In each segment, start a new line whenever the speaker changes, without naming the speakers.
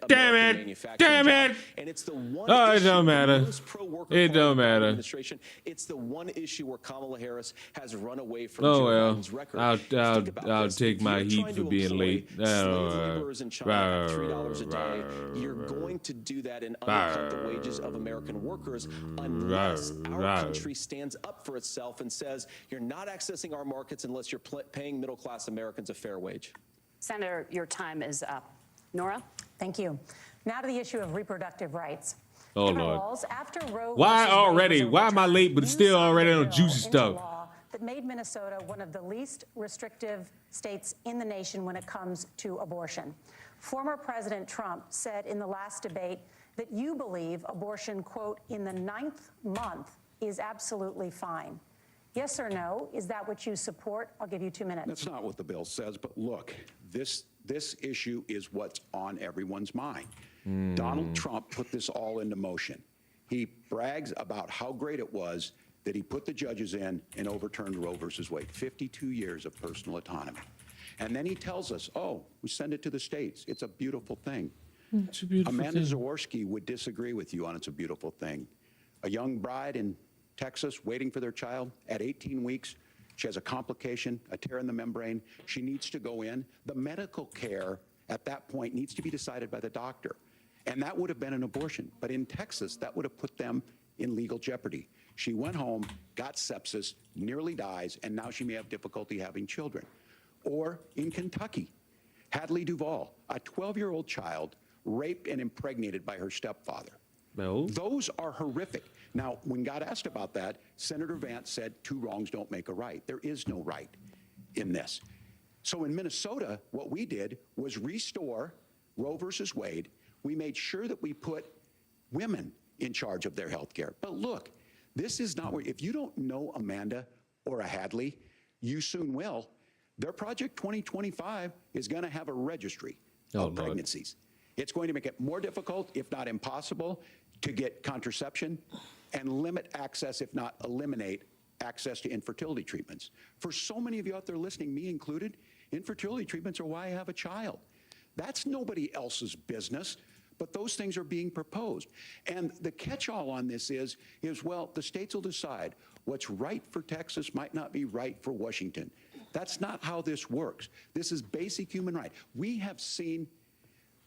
Damn
American
it.
manufacturing
Damn
job.
it.
And it's the one
Oh, it
issue
don't matter.
the most pro-worker
It
part
don't
of the Biden
matter.
administration. It's the one issue where Kamala Harris has run away from
Oh
Joe
well,
Biden's record.
I'll
Think about
I'll
this.
take
If
my
you're
heat
trying
for
to
being
employ
late.
slave laborers in China at $3 a day, you're
Rawr.
going to do that and undercut the wages of American workers unless our country stands up for itself and says, you're not accessing our markets unless you're paying middle-class Americans a fair wage.
Senator, your time is up. Nora?
Thank you. Now to the issue of reproductive rights.
Oh,
Governor
Lord.
Wlaz, after Roe
Why
versus Wade
already?
was
Why am I
overturned,
late, but it's
you
still
signed
already
a
on
bill
juicy
into
stuff?
law that made Minnesota one of the least restrictive states in the nation when it comes to abortion. Former President Trump said in the last debate that you believe abortion, quote, in the 9th month is absolutely fine. Yes or no? Is that what you support? I'll give you 2 minutes.
That's not what the bill says, but look, this issue is what's on everyone's mind. Donald Trump put this all into motion. He brags about how great it was that he put the judges in and overturned Roe versus Wade, 52 years of personal autonomy. And then he tells us, oh, we send it to the states. It's a beautiful thing.
It's a beautiful
Amanda
thing.
Zaworski would disagree with you on it's a beautiful thing. A young bride in Texas waiting for their child at 18 weeks. She has a complication, a tear in the membrane. She needs to go in. The medical care at that point needs to be decided by the doctor. And that would have been an abortion. But in Texas, that would have put them in legal jeopardy. She went home, got sepsis, nearly dies, and now she may have difficulty having children. Or in Kentucky, Hadley Duvall, a 12-year-old child raped and impregnated by her stepfather.
No.
Those are horrific. Now, when God asked about that, Senator Vance said, 2 wrongs don't make a right. There is no right in this. So in Minnesota, what we did was restore Roe versus Wade. We made sure that we put women in charge of their health care. But look, this is not where, if you don't know Amanda or a Hadley, you soon will. Their Project 2025 is going to have a registry of pregnancies. It's going to make it more difficult, if not impossible, to get contraception and limit access, if not eliminate access to infertility treatments. For so many of you out there listening, me included, infertility treatments are why I have a child. That's nobody else's business, but those things are being proposed. And the catch-all on this is, well, the states will decide what's right for Texas might not be right for Washington. That's not how this works. This is basic human right. We have seen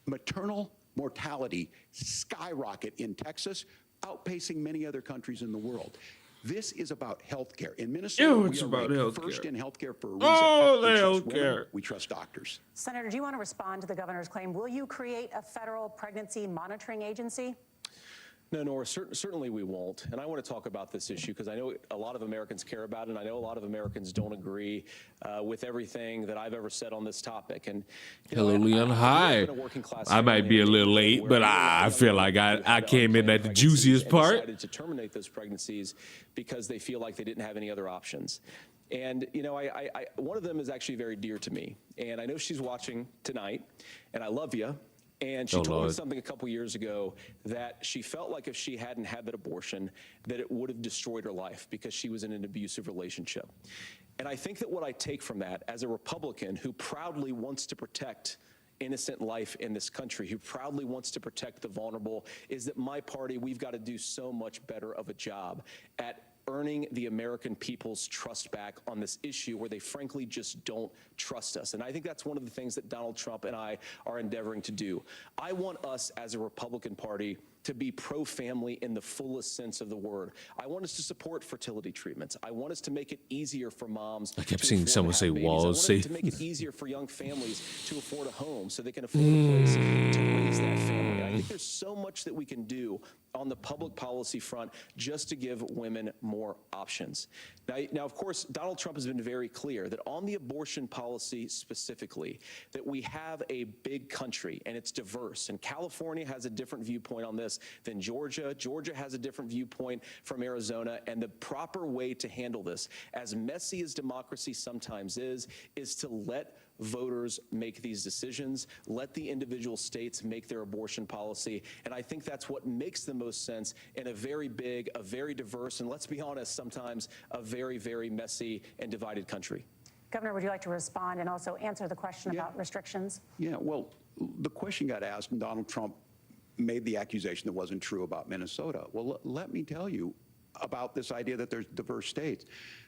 maternal mortality skyrocket in Texas, outpacing many other countries in the world. This is about health care. In Minnesota,
it's
we are
about
ranked
healthcare.
first in health care for a reason.
Oh, the
We trust
health
women,
care.
we trust doctors.
Senator, do you want to respond to the governor's claim? Will you create a federal pregnancy monitoring agency?
No, Nora, certainly we won't. And I want to talk about this issue because I know a lot of Americans care about it, and I know a lot of Americans don't agree with everything that I've ever said on this topic. And
Hello, Leon. Hi. I might be a little late, but I feel like I came in at the juiciest part.
Decided to terminate those pregnancies because they feel like they didn't have any other options. And, you know, one of them is actually very dear to me. And I know she's watching tonight, and I love you. And she told me something a couple years ago that she felt like if she hadn't had that abortion, that it would have destroyed her life because she was in an abusive relationship. And I think that what I take from that as a Republican who proudly wants to protect innocent life in this country, who proudly wants to protect the vulnerable, is that my party, we've got to do so much better of a job at earning the American people's trust back on this issue where they frankly just don't trust us. And I think that's one of the things that Donald Trump and I are endeavoring to do. I want us as a Republican Party to be pro-family in the fullest sense of the word. I want us to support fertility treatments. I want us to make it easier for moms.
I kept seeing someone say Wlaz.
I want it to make it easier for young families to afford a home so they can afford a place to raise that family. I think there's so much that we can do on the public policy front just to give women more options. Now, of course, Donald Trump has been very clear that on the abortion policy specifically, that we have a big country and it's diverse. And California has a different viewpoint on this than Georgia. Georgia has a different viewpoint from Arizona. And the proper way to handle this, as messy as democracy sometimes is to let voters make these decisions, let the individual states make their abortion policy. And I think that's what makes the most sense in a very big, a very diverse, and let's be honest, sometimes a very, very messy and divided country.
Governor, would you like to respond and also answer the question about restrictions?
Yeah, well, the question got asked, and Donald Trump made the accusation that wasn't true about Minnesota. Well, let me tell you about this idea that there's diverse states.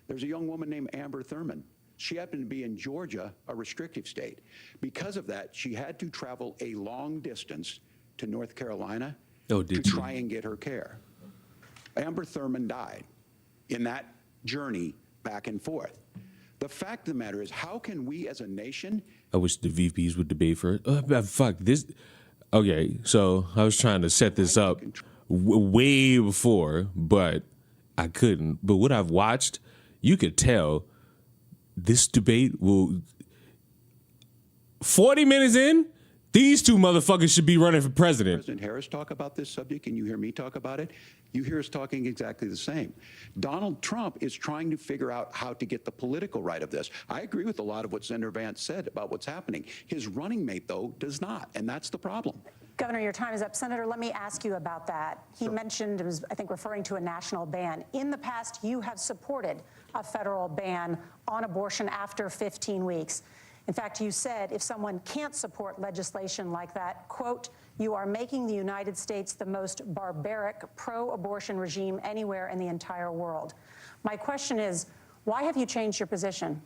There's a young woman named Amber Thurman. She happened to be in Georgia, a restrictive state. Because of that, she had to travel a long distance to North Carolina to try and get her care. Amber Thurman died in that journey back and forth. The fact of the matter is, how can we as a nation...
I wish the VPs would debate for it. Fuck this. Okay, so I was trying to set this up way before, but I couldn't. But what I've watched, you could tell this debate will... 40 minutes in, these two motherfuckers should be running for president.
President Harris talk about this subject and you hear me talk about it, you hear us talking exactly the same. Donald Trump is trying to figure out how to get the political right of this. I agree with a lot of what Senator Vance said about what's happening. His running mate, though, does not, and that's the problem.
Governor, your time is up. Senator, let me ask you about that. He mentioned, it was, I think, referring to a national ban. In the past, you have supported a federal ban on abortion after 15 weeks. In fact, you said if someone can't support legislation like that, quote, you are making the United States the most barbaric pro-abortion regime anywhere in the entire world. My question is, why have you changed your position?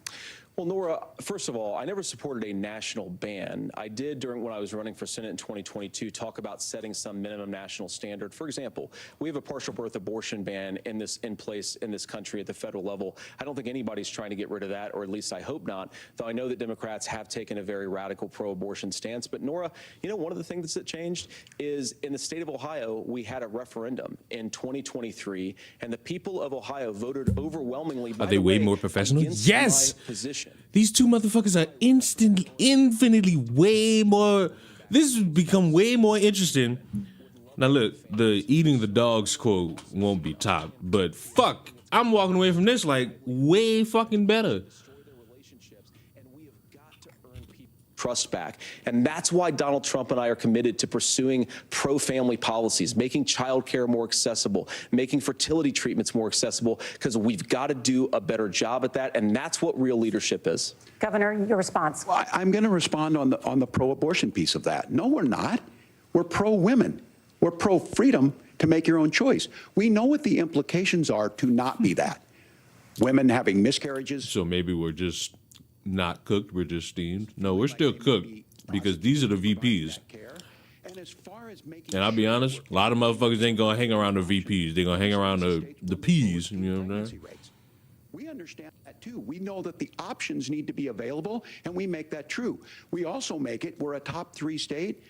Well, Nora, first of all, I never supported a national ban. I did when I was running for Senate in 2022 talk about setting some minimum national standard. For example, we have a partial birth abortion ban in place in this country at the federal level. I don't think anybody's trying to get rid of that, or at least I hope not, though I know that Democrats have taken a very radical pro-abortion stance. But Nora, you know, one of the things that changed is in the state of Ohio, we had a referendum in 2023, and the people of Ohio voted overwhelmingly.
Are they way more professional? Yes.
My position.
These two motherfuckers are infinitely way more. This has become way more interesting. Now look, the eating the dogs quote won't be topped, but fuck, I'm walking away from this like way fucking better.
Trust back. And that's why Donald Trump and I are committed to pursuing pro-family policies, making child care more accessible, making fertility treatments more accessible, because we've got to do a better job at that, and that's what real leadership is.
Governor, your response.
Well, I'm going to respond on the pro-abortion piece of that. No, we're not. We're pro-women. We're pro-freedom to make your own choice. We know what the implications are to not be that. Women having miscarriages.
So maybe we're just not cooked, we're just steamed. No, we're still cooked because these are the VPs. And I'll be honest, a lot of motherfuckers ain't gonna hang around the VPs. They're gonna hang around the Ps, you know what I'm saying?
We understand that too. We know that the options need to be available, and we make that true. We also make it, we're a top 3 state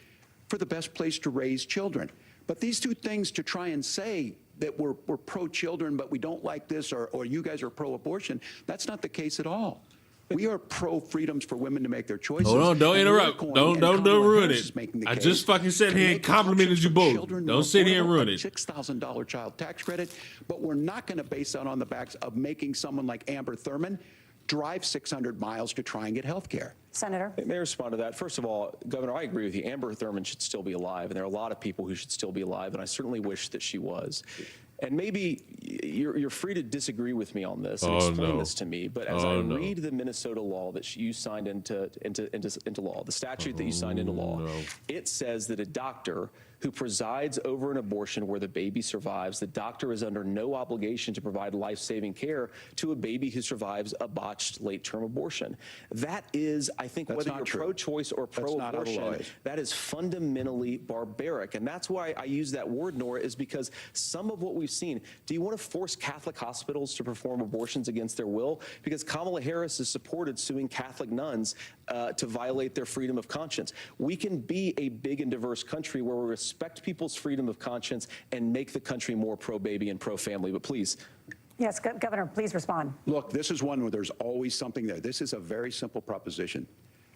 for the best place to raise children. But these two things to try and say that we're pro-children, but we don't like this, or you guys are pro-abortion, that's not the case at all. We are pro-freedoms for women to make their choices.
Hold on, don't interrupt. Don't ruin it. I just fucking sat here and complimented you both. Don't sit here and ruin it.
$6,000 child tax credit, but we're not going to base that on the backs of making someone like Amber Thurman drive 600 miles to try and get health care.
Senator?
May I respond to that? First of all, Governor, I agree with you. Amber Thurman should still be alive, and there are a lot of people who should still be alive, and I certainly wish that she was. And maybe you're free to disagree with me on this and explain this to me, but as I read the Minnesota law that you signed into law, the statute that you signed into law, it says that a doctor who presides over an abortion where the baby survives, the doctor is under no obligation to provide life-saving care to a baby who survives a botched late-term abortion. That is, I think, whether you're pro-choice or pro-abortion, that is fundamentally barbaric. And that's why I use that word, Nora, is because some of what we've seen, do you want to force Catholic hospitals to perform abortions against their will? Because Kamala Harris has supported suing Catholic nuns to violate their freedom of conscience. We can be a big and diverse country where we respect people's freedom of conscience and make the country more pro-baby and pro-family. But please.
Yes, Governor, please respond.
Look, this is one where there's always something there. This is a very simple proposition.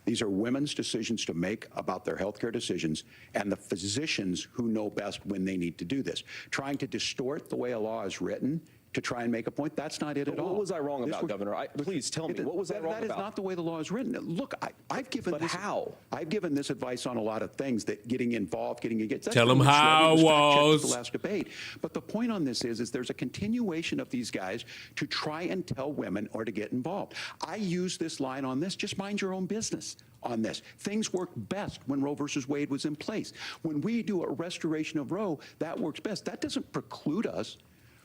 These are women's decisions to make about their healthcare decisions, and the physicians who know best when they need to do this. Trying to distort the way a law is written to try and make a point, that's not it at all.
What was I wrong about, Governor? Please tell me, what was I wrong about?
That is not the way the law is written. Look, I've given
this. But how?
I've given this advice on a lot of things, that getting involved, getting engaged.
Tell them how, Wlaz.
The last debate. But the point on this is there's a continuation of these guys to try and tell women or to get involved. I use this line on this, just mind your own business. on this. Things worked best when Roe versus Wade was in place. When we do a restoration of Roe, that works best. That doesn't preclude us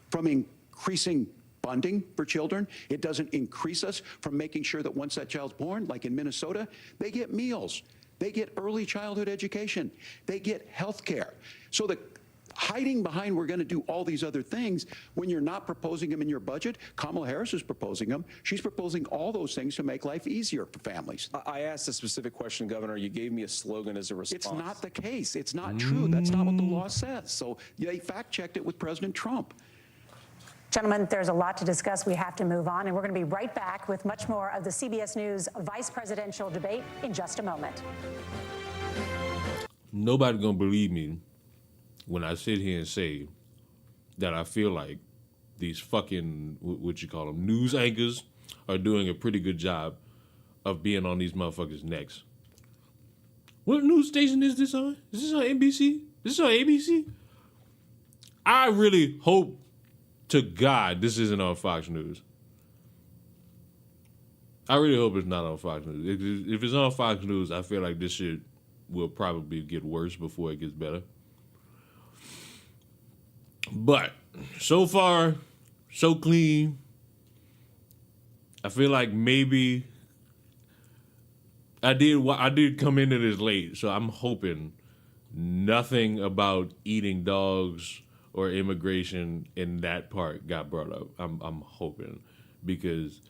from increasing funding for children. It doesn't increase us from making sure that once that child's born, like in Minnesota, they get meals, they get early childhood education, they get health care. So the hiding behind we're going to do all these other things when you're not proposing them in your budget. Kamala Harris is proposing them. She's proposing all those things to make life easier for families.
I asked a specific question, Governor. You gave me a slogan as a response.
It's not the case. It's not true. That's not what the law says. So they fact-checked it with President Trump.
Gentlemen, there's a lot to discuss. We have to move on, and we're going to be right back with much more of the CBS News vice presidential debate in just a moment.
Nobody gonna believe me when I sit here and say that I feel like these fucking, what you call them, news anchors are doing a pretty good job of being on these motherfuckers' necks. What news station is this on? Is this on NBC? Is this on ABC? I really hope to God this isn't on Fox News. I really hope it's not on Fox News. If it's on Fox News, I feel like this shit will probably get worse before it gets better. But so far, so clean. I feel like maybe I did come into this late, so I'm hoping nothing about eating dogs or immigration in that part got brought up. I'm hoping, because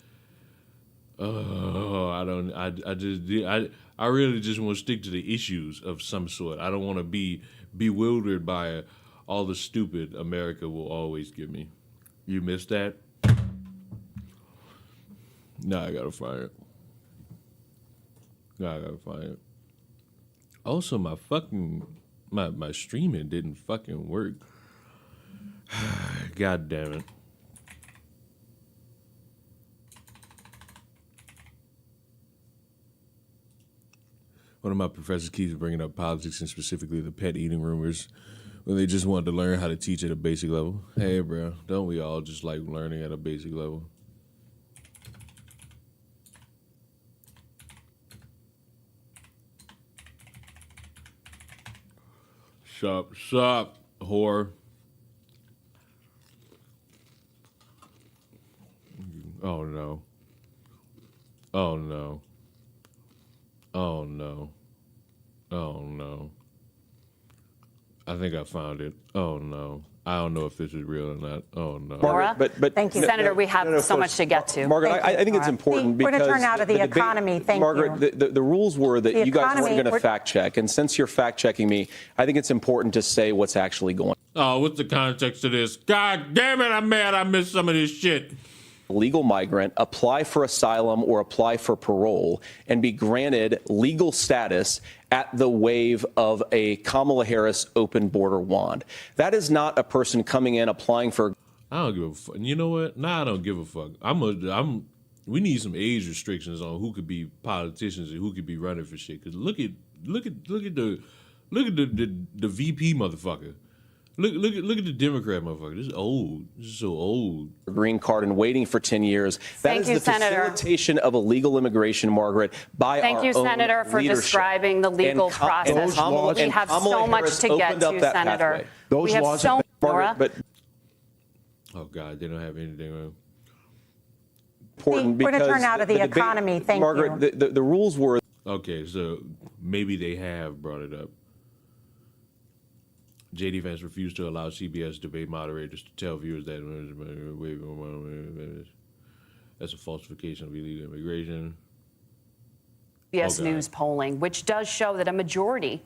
I really just want to stick to the issues of some sort. I don't want to be bewildered by all the stupid America will always give me. You missed that? No, I gotta find it. Also, my streaming didn't fucking work. God damn it. One of my professors keeps bringing up politics and specifically the pet eating rumors when they just wanted to learn how to teach at a basic level. Hey, bro, don't we all just like learning at a basic level? Sup, whore. Oh, no. Oh, no. Oh, no. Oh, no. I think I found it. Oh, no. I don't know if this is real or not. Oh, no.
Nora?
But
Thank you.
Senator, we have so much to get to.
Margaret,
Thank you,
I think it's
Nora.
important
We're
because
going to turn now to the
debate-
economy. Thank
Margaret,
you.
the rules were that
The
you guys weren't
economy,
going to
we're-
fact check. And since you're fact checking me, I think it's important to say what's actually going on.
Oh, what's the context of this? God damn it, I'm mad I missed some of this shit.
Legal migrant apply for asylum or apply for parole and be granted legal status at the wave of a Kamala Harris open border wand. That is not a person coming in applying for.
I don't give a fuck. You know what? Nah, I don't give a fuck. We need some age restrictions on who could be politicians and who could be running for shit. Cause look at the VP motherfucker. Look at the Democrat motherfucker. This is old. This is so old.
Green card and waiting for 10 years. That is
you,
the
Senator.
facilitation of illegal immigration, Margaret, by
Thank
our
you,
own
Senator, for
leadership.
describing the legal
And Ka- and
process.
Kamala-
We
and
have
Kamala
so much
Harris
to get
opened up
to,
that
Senator.
pathway.
Those
We have
laws
so
have
Nora?
Margaret, but
Oh God, they don't have anything on.
important
We're gonna
because
turn now to the
debate-
economy. Thank
Margaret,
you.
the rules were.
Okay, so maybe they have brought it up. J.D. Vance refused to allow CBS debate moderators to tell viewers that that's a falsification of illegal immigration.
CBS
Oh, God.
News polling, which does show that a majority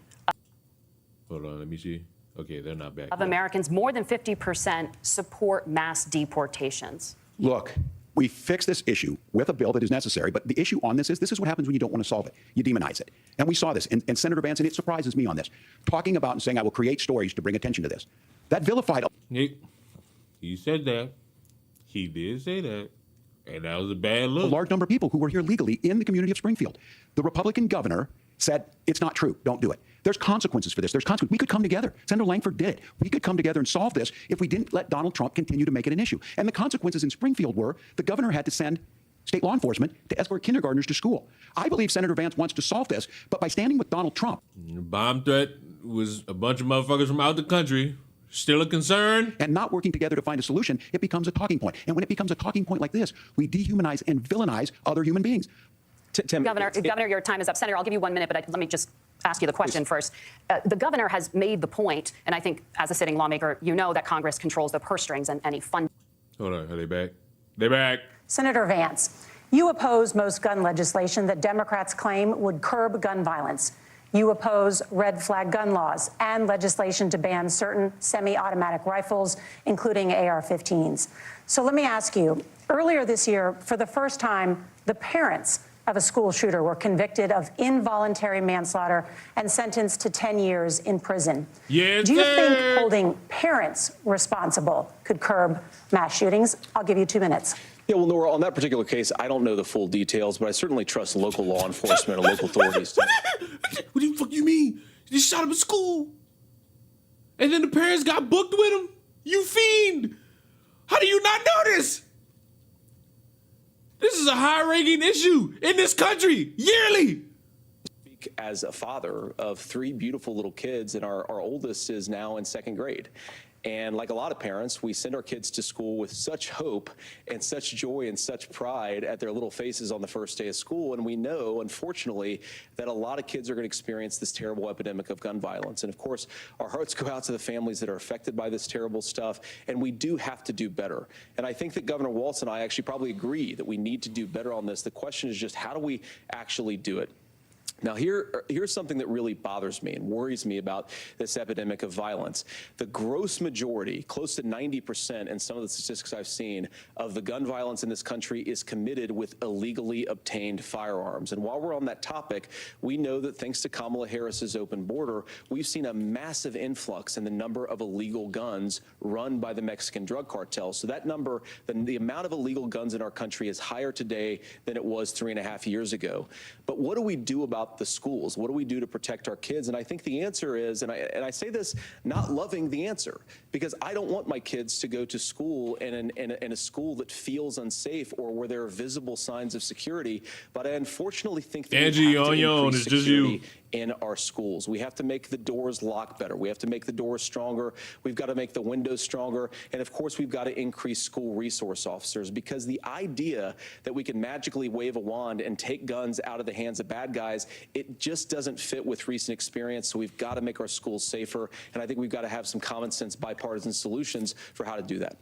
Hold on, let me see. Okay, they're not back.
of
yet.
Americans, more than 50%, support mass deportations.
Look, we fix this issue with a bill that is necessary, but the issue on this is what happens when you don't want to solve it. You demonize it. And we saw this. And Senator Vance, and it surprises me on this, talking about and saying, I will create stories to bring attention to this. That vilified.
He said that. He did say that. And that was a bad
A
look.
large number of people who were here legally in the community of Springfield. The Republican governor said, it's not true. Don't do it. There's consequences for this. There's consequences. We could come together. Senator Langford did it. We could come together and solve this if we didn't let Donald Trump continue to make it an issue. And the consequences in Springfield were the governor had to send state law enforcement to escort kindergartners to school. I believe Senator Vance wants to solve this, but by standing with Donald Trump.
Bomb threat was a bunch of motherfuckers from out the country. Still a concern?
And not working together to find a solution, it becomes a talking point. And when it becomes a talking point like this, we dehumanize and villainize other human beings.
Tim,
Governor, your time is up. Senator, I'll give you 1 minute, but let me just ask you the question first. The governor has made the point, and I think as a sitting lawmaker, you know that Congress controls the purse strings and any funding.
Hold on, are they back? They back.
Senator Vance, you oppose most gun legislation that Democrats claim would curb gun violence. You oppose red flag gun laws and legislation to ban certain semi-automatic rifles, including AR-15s. So let me ask you, earlier this year, for the first time, the parents of a school shooter were convicted of involuntary manslaughter and sentenced to 10 years in prison.
Yes,
Do you
sir.
think holding parents responsible could curb mass shootings? I'll give you 2 minutes.
Yeah, well, Nora, on that particular case, I don't know the full details, but I certainly trust local law enforcement and local authorities.
What the fuck you mean? You shot him at school. And then the parents got booked with him? You fiend! How do you not know this? This is a high-ranking issue in this country, yearly.
As a father of 3 beautiful little kids, and our oldest is now in 2nd grade. And like a lot of parents, we send our kids to school with such hope and such joy and such pride at their little faces on the first day of school. And we know, unfortunately, that a lot of kids are going to experience this terrible epidemic of gun violence. And of course, our hearts go out to the families that are affected by this terrible stuff. And we do have to do better. And I think that Governor Walz and I actually probably agree that we need to do better on this. The question is just, how do we actually do it? Now, here's something that really bothers me and worries me about this epidemic of violence. The gross majority, close to 90% in some of the statistics I've seen, of the gun violence in this country is committed with illegally obtained firearms. And while we're on that topic, we know that thanks to Kamala Harris's open border, we've seen a massive influx in the number of illegal guns run by the Mexican drug cartels. So that number, the amount of illegal guns in our country is higher today than it was 3.5 years ago. But what do we do about the schools? What do we do to protect our kids? And I think the answer is, and I say this not loving the answer, because I don't want my kids to go to school in a school that feels unsafe or where there are visible signs of security. But I unfortunately think that
Angie,
we have
on
to
your own,
increase
it's just you.
security in our schools. We have to make the doors lock better. We have to make the doors stronger. We've got to make the windows stronger. And of course, we've got to increase school resource officers, because the idea that we can magically wave a wand and take guns out of the hands of bad guys, it just doesn't fit with recent experience. So we've got to make our schools safer. And I think we've got to have some common sense bipartisan solutions for how to do that.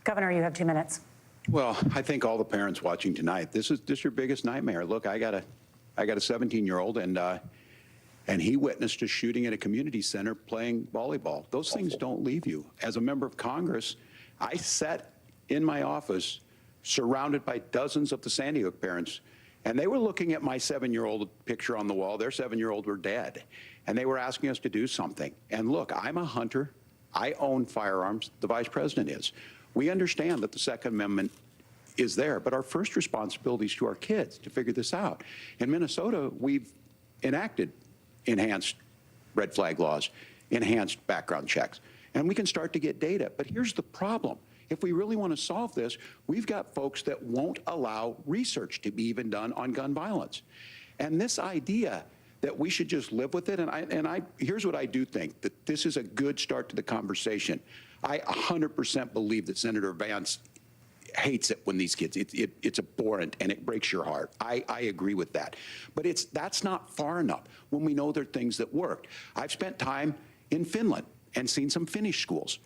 Governor, you have 2 minutes.
Well, I think all the parents watching tonight, this is your biggest nightmare. Look, I got a 17-year-old, and he witnessed a shooting at a community center playing volleyball. Those things don't leave you. As a member of Congress, I sat in my office surrounded by dozens of the Sandy Hook parents, and they were looking at my 7-year-old picture on the wall. Their 7-year-old were dead, and they were asking us to do something. And look, I'm a hunter. I own firearms. The vice president is. We understand that the Second Amendment is there, but our first responsibility is to our kids to figure this out. In Minnesota, we've enacted enhanced red flag laws, enhanced background checks, and we can start to get data. But here's the problem. If we really want to solve this, we've got folks that won't allow research to be even done on gun violence. And this idea that we should just live with it, and here's what I do think, that this is a good start to the conversation. I 100% believe that Senator Vance hates it when these kids, it's abhorrent and it breaks your heart. I agree with that. But that's not far enough when we know there are things that worked. I've spent time in Finland and seen some Finnish schools.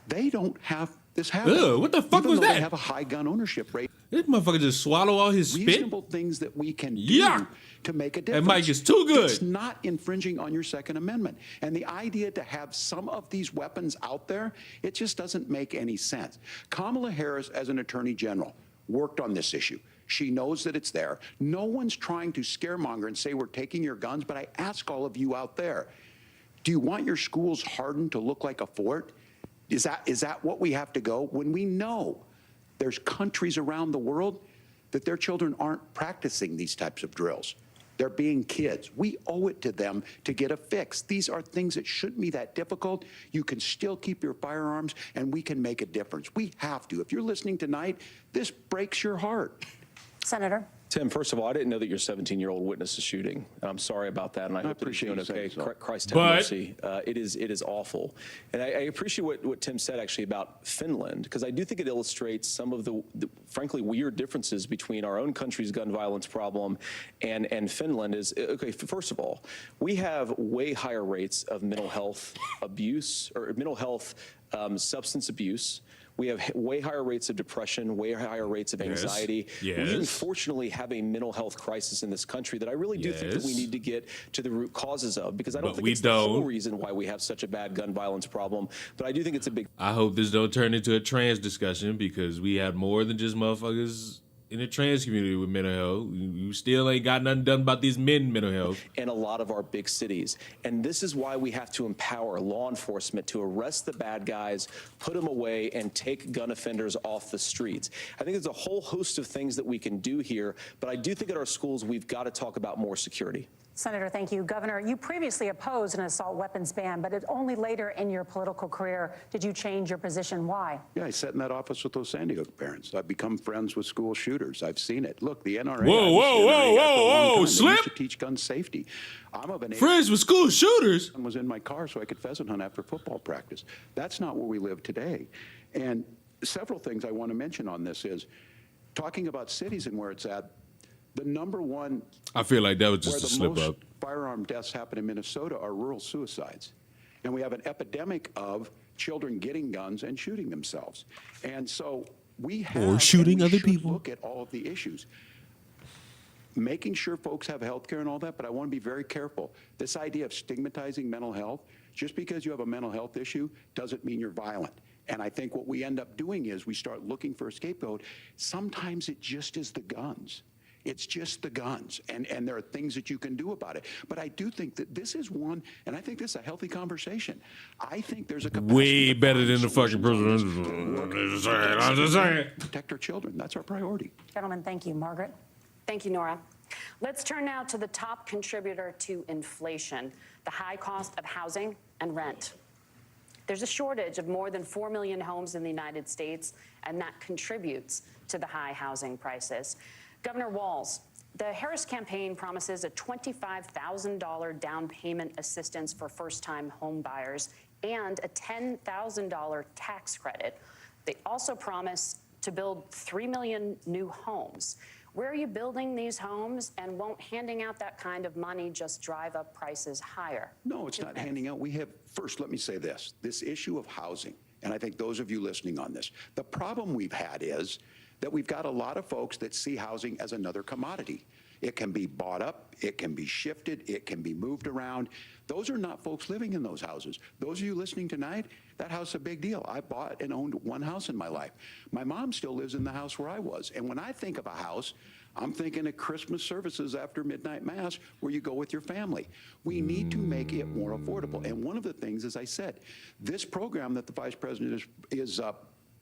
They don't have this habit.
Ugh, what the fuck
even
was
though
that?
They have a high gun ownership rate.
This motherfucker just swallow all his spit.
Reasonable things that we can do
Yuck.
to make a
That
difference.
mic is too good.
It's not infringing on your Second Amendment. And the idea to have some of these weapons out there, it just doesn't make any sense. Kamala Harris, as an attorney general, worked on this issue. She knows that it's there. No one's trying to scaremonger and say we're taking your guns, but I ask all of you out there, do you want your schools hardened to look like a fort? Is that what we have to go? When we know there's countries around the world that their children aren't practicing these types of drills. They're being kids. We owe it to them to get a fix. These are things that shouldn't be that difficult. You can still keep your firearms, and we can make a difference. We have to. If you're listening tonight, this breaks your heart.
Senator.
Tim, first of all, I didn't know that your 17-year-old witnessed a shooting. And I'm sorry about that, and I hope that he's
appreciate
doing
you saying
okay.
so.
Christ have
But-
mercy. It is awful. And I appreciate what Tim said, actually, about Finland, because I do think it illustrates some of the frankly, weird differences between our own country's gun violence problem and Finland. Okay, first of all, we have way higher rates of mental health abuse, or mental health substance abuse. We have way higher rates of depression, way higher rates of anxiety.
Yes.
We unfortunately have a mental health crisis in this country that I really do think that we
Yes.
need to get to the root causes of, because I don't
But
think
we
it's the whole
don't.
reason why we have such a bad gun violence problem, but I do think it's a big
I hope this don't turn into a trans discussion, because we have more than just motherfuckers in the trans community with mental health. You still ain't got nothing done about these men mental health.
in a lot of our big cities. And this is why we have to empower law enforcement to arrest the bad guys, put them away, and take gun offenders off the streets. I think there's a whole host of things that we can do here, but I do think at our schools we've got to talk about more security.
Senator, thank you. Governor, you previously opposed an assault weapons ban, but it only later in your political career did you change your position. Why?
Yeah, I sat in that office with those Sandy Hook parents. I've become friends with school shooters. I've seen it. Look, the NRA.
Whoa,
I've
whoa,
used the NRA
whoa,
after a long
whoa,
time. They
Slip.
used to teach gun safety. I'm of an age
Friends with school shooters.
and was in my car so I could pheasant hunt after football practice. That's not where we live today. And several things I want to mention on this is talking about cities and where it's at. The number one
I feel like that was
where
just a
the
slip
most
up.
firearm deaths happen in Minnesota are rural suicides. And we have an epidemic of children getting guns and shooting themselves. And so we have
Or shooting
and we
other
should
people.
look at all of the issues. Making sure folks have health care and all that, but I want to be very careful. This idea of stigmatizing mental health, just because you have a mental health issue doesn't mean you're violent. And I think what we end up doing is we start looking for a scapegoat. Sometimes it just is the guns. It's just the guns, and there are things that you can do about it. But I do think that this is one, and I think this is a healthy conversation. I think there's a capacity
Way
to
better
find
than the fucking
solutions on this, to
president.
work
I'm just saying, I'm just saying.
protect our children. That's our priority.
Gentlemen, thank you. Margaret.
Thank you, Nora. Let's turn now to the top contributor to inflation, the high cost of housing and rent. There's a shortage of more than 4 million homes in the United States, and that contributes to the high housing prices. Governor Wlaz, the Harris campaign promises a $25,000 down payment assistance for first-time home buyers and a $10,000 tax credit. They also promise to build 3 million new homes. Where are you building these homes, and won't handing out that kind of money just drive up prices higher?
No, it's not handing out. First, let me say this issue of housing, and I think those of you listening on this, the problem we've had is that we've got a lot of folks that see housing as another commodity. It can be bought up, it can be shifted, it can be moved around. Those are not folks living in those houses. Those of you listening tonight, that house is a big deal. I bought and owned one house in my life. My mom still lives in the house where I was. And when I think of a house, I'm thinking of Christmas services after midnight mass where you go with your family. We need to make it more affordable. And one of the things, as I said, this program that the vice president is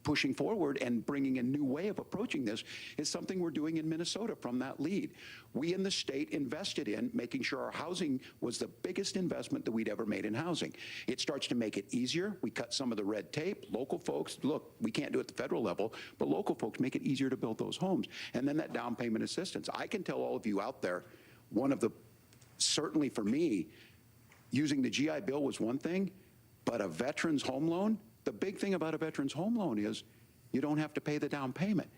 pushing forward and bringing a new way of approaching this is something we're doing in Minnesota from that lead. We in the state invested in making sure our housing was the biggest investment that we'd ever made in housing. It starts to make it easier. We cut some of the red tape. Local folks, look, we can't do it at the federal level, but local folks make it easier to build those homes. And then that down payment assistance. I can tell all of you out there, certainly for me, using the GI Bill was one thing, but a veteran's home loan, the big thing about a veteran's home loan is you don't have to pay the down payment.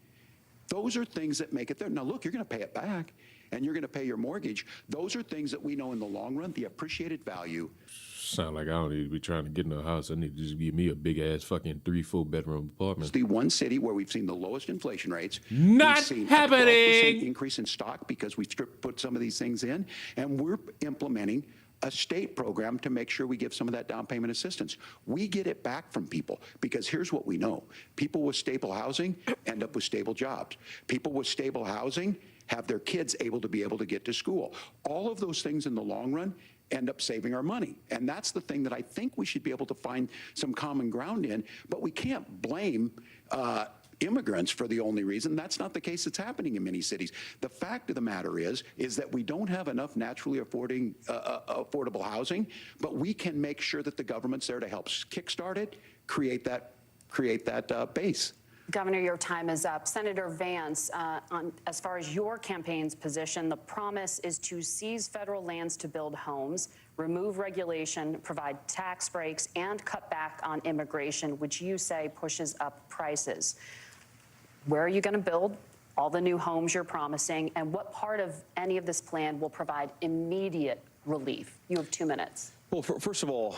Those are things that make it there. Now, look, you're going to pay it back, and you're going to pay your mortgage. Those are things that we know in the long run, the appreciated value.
Sound like I don't need to be trying to get in a house. I need to just give me a big ass fucking 3-4 bedroom apartment.
It's the one city where we've seen the lowest inflation rates.
Not
We've seen
happening.
A 12% increase in stock because we put some of these things in, and we're implementing a state program to make sure we give some of that down payment assistance. We get it back from people because here's what we know. People with stable housing end up with stable jobs. People with stable housing have their kids able to get to school. All of those things in the long run end up saving our money. And that's the thing that I think we should be able to find some common ground in, but we can't blame immigrants for the only reason. That's not the case that's happening in many cities. The fact of the matter is that we don't have enough naturally affordable housing, but we can make sure that the government's there to help kickstart it, create that base.
Governor, your time is up. Senator Vance, as far as your campaign's position, the promise is to seize federal lands to build homes, remove regulation, provide tax breaks, and cut back on immigration, which you say pushes up prices. Where are you going to build all the new homes you're promising, and what part of any of this plan will provide immediate relief? You have 2 minutes.
Well, first of all,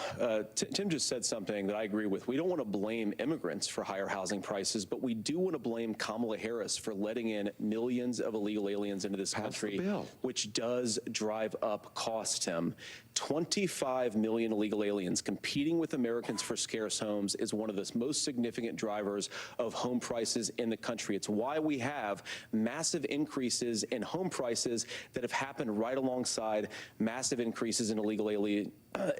Tim just said something that I agree with. We don't want to blame immigrants for higher housing prices, but we do want to blame Kamala Harris for letting in millions of illegal aliens into this country, which does drive up costs, Tim. 25 million illegal aliens competing with Americans for scarce homes is one of the most significant drivers of home prices in the country. It's why we have massive increases in home prices that have happened right alongside massive increases in illegal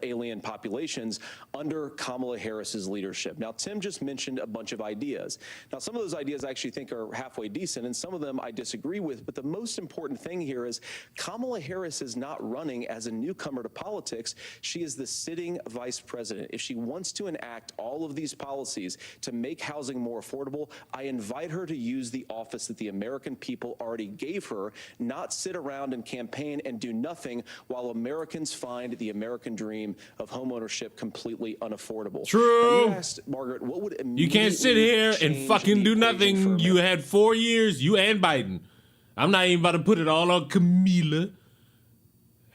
alien populations under Kamala Harris's leadership. Now, Tim just mentioned a bunch of ideas. Now, some of those ideas I actually think are halfway decent, and some of them I disagree with, but the most important thing here is Kamala Harris is not running as a newcomer to politics. She is the sitting vice president. If she wants to enact all of these policies to make housing more affordable, I invite her to use the office that the American people already gave her, not sit around and campaign and do nothing while Americans find the American dream of homeownership completely unaffordable.
True.
Now, you asked, Margaret, what would
You can't sit here and
change
fucking
the
do
equation
nothing.
for
You had 4 years, you and Biden. I'm not even about to put it all on Camila.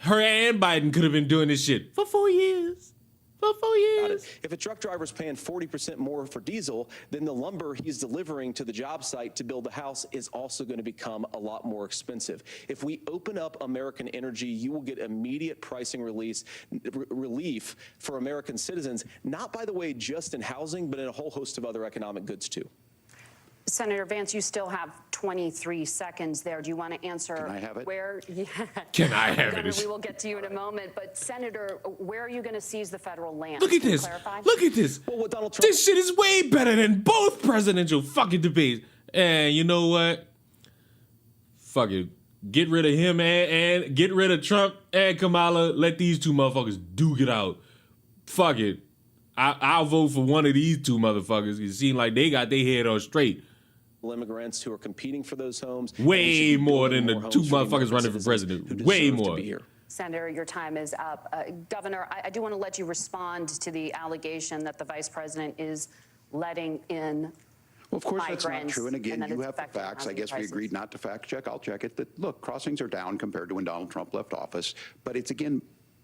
Her and Biden could have been doing this shit for 4 years. For 4 years.
If a truck driver's paying 40% more for diesel, then the lumber he's delivering to the job site to build the house is also going to become a lot more expensive. If we open up American energy, you will get immediate pricing relief for American citizens, not, by the way, just in housing, but in a whole host of other economic goods, too.
Senator Vance, you still have 23 seconds there. Do you want to answer?
Can I have it?
Where? Yeah.
Can I have
Governor,
it?
we will get to you in a moment. But Senator, where are you going to seize the federal land?
Look at
Can you
this.
clarify?
Look at this.
Well, what Donald Trump-
This shit is way better than both presidential fucking debates. And you know what? Fuck it. Get rid of him and get rid of Trump and Kamala. Let these two motherfuckers duke it out. Fuck it. I'll vote for one of these two motherfuckers. It seems like they got their head on straight.
Immigrants who are competing for those homes.
Way more than the
homes
two
for
motherfuckers running for
citizens
president.
who deserve
Way
to
more.
be here.
Senator, your time is up. Governor, I do want to let you respond to the allegation that the vice president is letting in
Well, of course, that's not
migrants,
true. And again,
that
you
it's
have the
affecting
facts. I
housing
guess we
prices.
agreed not to fact check. I'll check it. That, look, crossings are down compared to when Donald Trump left office. But it's, again,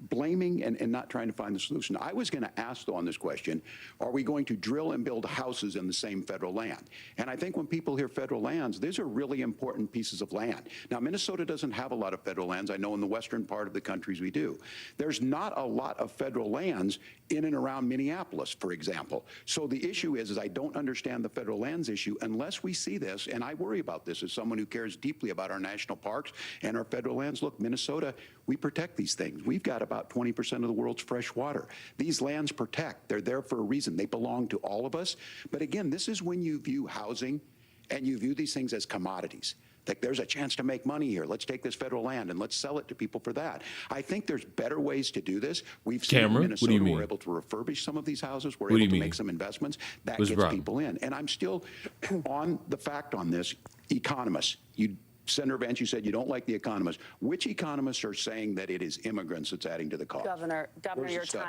blaming and not trying to find the solution. I was going to ask, though, on this question, are we going to drill and build houses in the same federal land? And I think when people hear federal lands, these are really important pieces of land. Now, Minnesota doesn't have a lot of federal lands. I know in the western part of the countries we do. There's not a lot of federal lands in and around Minneapolis, for example. So the issue is I don't understand the federal lands issue unless we see this, and I worry about this as someone who cares deeply about our national parks and our federal lands. Look, Minnesota, we protect these things. We've got about 20% of the world's fresh water. These lands protect. They're there for a reason. They belong to all of us. But again, this is when you view housing and you view these things as commodities. Like, there's a chance to make money here. Let's take this federal land and let's sell it to people for that. I think there's better ways to do this. We've seen in Minnesota,
what do you mean?
we're able to refurbish some of these houses. We're
What do
able
you
to
mean?
make some investments. That
What's the
gets
problem?
people in. And I'm still on the fact on this. Economists, Senator Vance, you said you don't like the economists. Which economists are saying that it is immigrants that's adding to the cost?
Governor,
Where's
your
the study?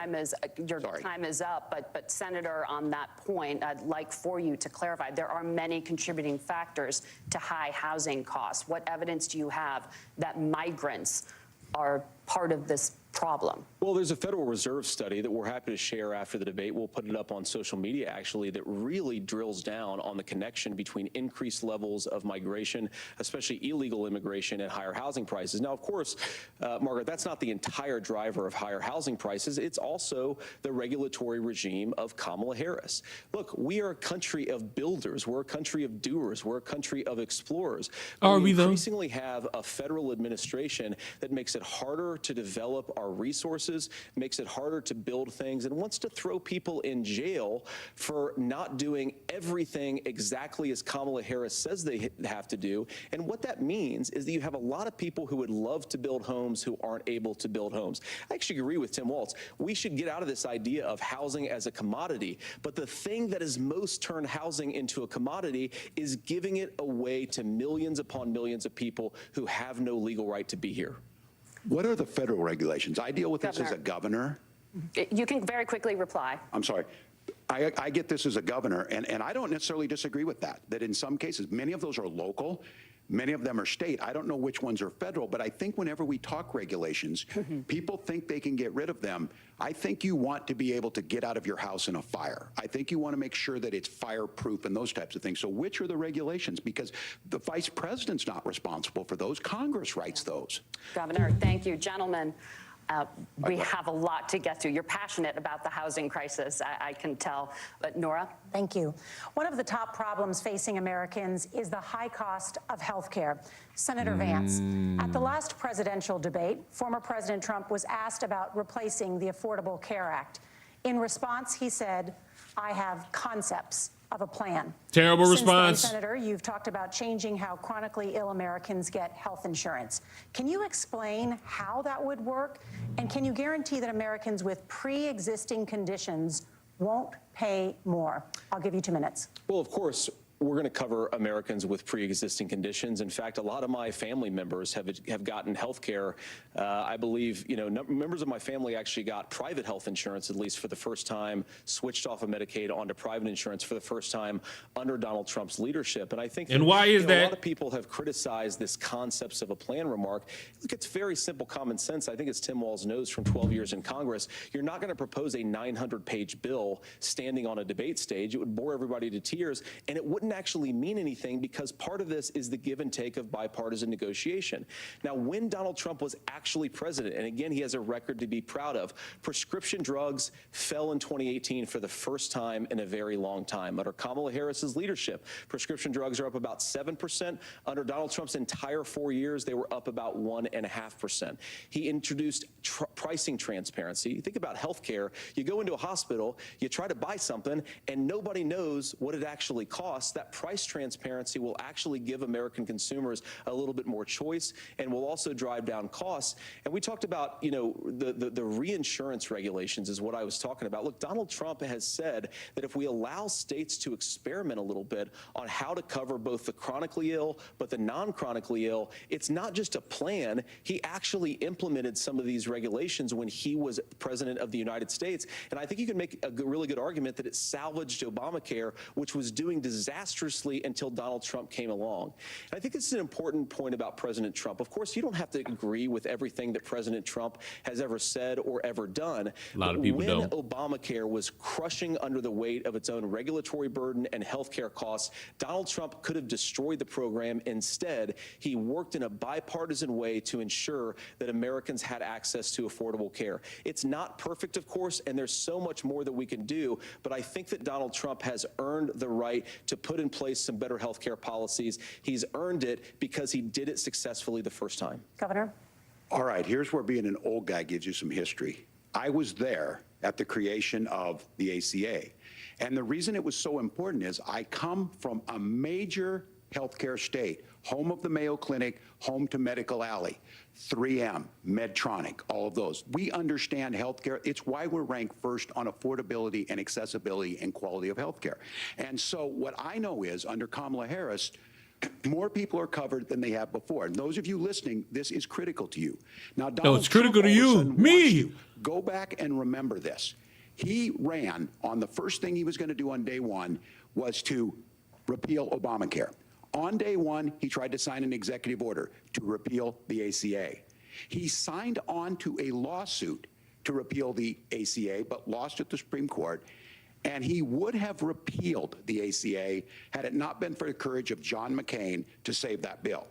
time is up. But Senator, on that point, I'd like for you to clarify. There are many contributing factors to high housing costs. What evidence do you have that migrants are part of this problem?
Well, there's a Federal Reserve study that we're happy to share after the debate. We'll put it up on social media, actually, that really drills down on the connection between increased levels of migration, especially illegal immigration, and higher housing prices. Now, of course, Margaret, that's not the entire driver of higher housing prices. It's also the regulatory regime of Kamala Harris. Look, we are a country of builders. We're a country of doers. We're a country of explorers.
Are we, though?
increasingly have a federal administration that makes it harder to develop our resources resources, makes it harder to build things, and wants to throw people in jail for not doing everything exactly as Kamala Harris says they have to do. And what that means is that you have a lot of people who would love to build homes who aren't able to build homes. I actually agree with Tim Walz. We should get out of this idea of housing as a commodity. But the thing that has most turned housing into a commodity is giving it away to millions upon millions of people who have no legal right to be here.
What are the federal regulations? I deal with this as a governor.
You can very quickly reply.
I'm sorry. I get this as a governor, and I don't necessarily disagree with that in some cases, many of those are local, many of them are state. I don't know which ones are federal, but I think whenever we talk regulations, people think they can get rid of them. I think you want to be able to get out of your house in a fire. I think you want to make sure that it's fireproof and those types of things. So which are the regulations? Because the vice president's not responsible for those. Congress writes those.
Governor, thank you. Gentlemen, we have a lot to get to. You're passionate about the housing crisis, I can tell. But Nora?
Thank you. One of the top problems facing Americans is the high cost of health care. Senator Vance, at the last presidential debate, former President Trump was asked about replacing the Affordable Care Act. In response, he said, I have concepts of a plan.
Terrible
Since
response.
then, Senator, you've talked about changing how chronically ill Americans get health insurance. Can you explain how that would work? And can you guarantee that Americans with pre-existing conditions won't pay more? I'll give you 2 minutes.
Well, of course, we're going to cover Americans with pre-existing conditions. In fact, a lot of my family members have gotten health care. I believe, members of my family actually got private health insurance, at least for the first time, switched off of Medicaid onto private insurance for the first time under Donald Trump's leadership. And I think
and why is that?
A lot of people have criticized this concepts of a plan remark. Look, it's very simple common sense. I think as Tim Walz knows from 12 years in Congress, you're not going to propose a 900-page bill standing on a debate stage. It would bore everybody to tears, and it wouldn't actually mean anything because part of this is the give and take of bipartisan negotiation. Now, when Donald Trump was actually president, and again, he has a record to be proud of, prescription drugs fell in 2018 for the first time in a very long time. Under Kamala Harris's leadership, prescription drugs are up about 7%. Under Donald Trump's entire 4 years, they were up about 1.5%. He introduced pricing transparency. Think about healthcare. You go into a hospital, you try to buy something, and nobody knows what it actually costs. That price transparency will actually give American consumers a little bit more choice and will also drive down costs. And we talked about, the reinsurance regulations is what I was talking about. Look, Donald Trump has said that if we allow states to experiment a little bit on how to cover both the chronically ill but the non-chronically ill, it's not just a plan. He actually implemented some of these regulations when he was president of the United States. And I think you can make a really good argument that it salvaged Obamacare, which was doing disastrously until Donald Trump came along. And I think this is an important point about President Trump. Of course, you don't have to agree with everything that President Trump has ever said or ever done.
A lot of people
when
don't.
Obamacare was crushing under the weight of its own regulatory burden and healthcare costs, Donald Trump could have destroyed the program. Instead, he worked in a bipartisan way to ensure that Americans had access to affordable care. It's not perfect, of course, and there's so much more that we can do, but I think that Donald Trump has earned the right to put in place some better health care policies. He's earned it because he did it successfully the first time.
Governor?
All right, here's where being an old guy gives you some history. I was there at the creation of the ACA. And the reason it was so important is I come from a major healthcare state, home of the Mayo Clinic, home to Medical Alley, 3M, Medtronic, all of those. We understand healthcare. It's why we're ranked first on affordability and accessibility and quality of healthcare. And so what I know is under Kamala Harris, more people are covered than they have before. And those of you listening, this is critical to you. Now, Donald
it's critical
Trump
to
all of a
you,
sudden
me.
wants you. Go back and remember this. He ran on the first thing he was going to do on day one was to repeal Obamacare. On day one, he tried to sign an executive order to repeal the ACA. He signed on to a lawsuit to repeal the ACA, but lost at the Supreme Court. And he would have repealed the ACA had it not been for the courage of John McCain to save that bill.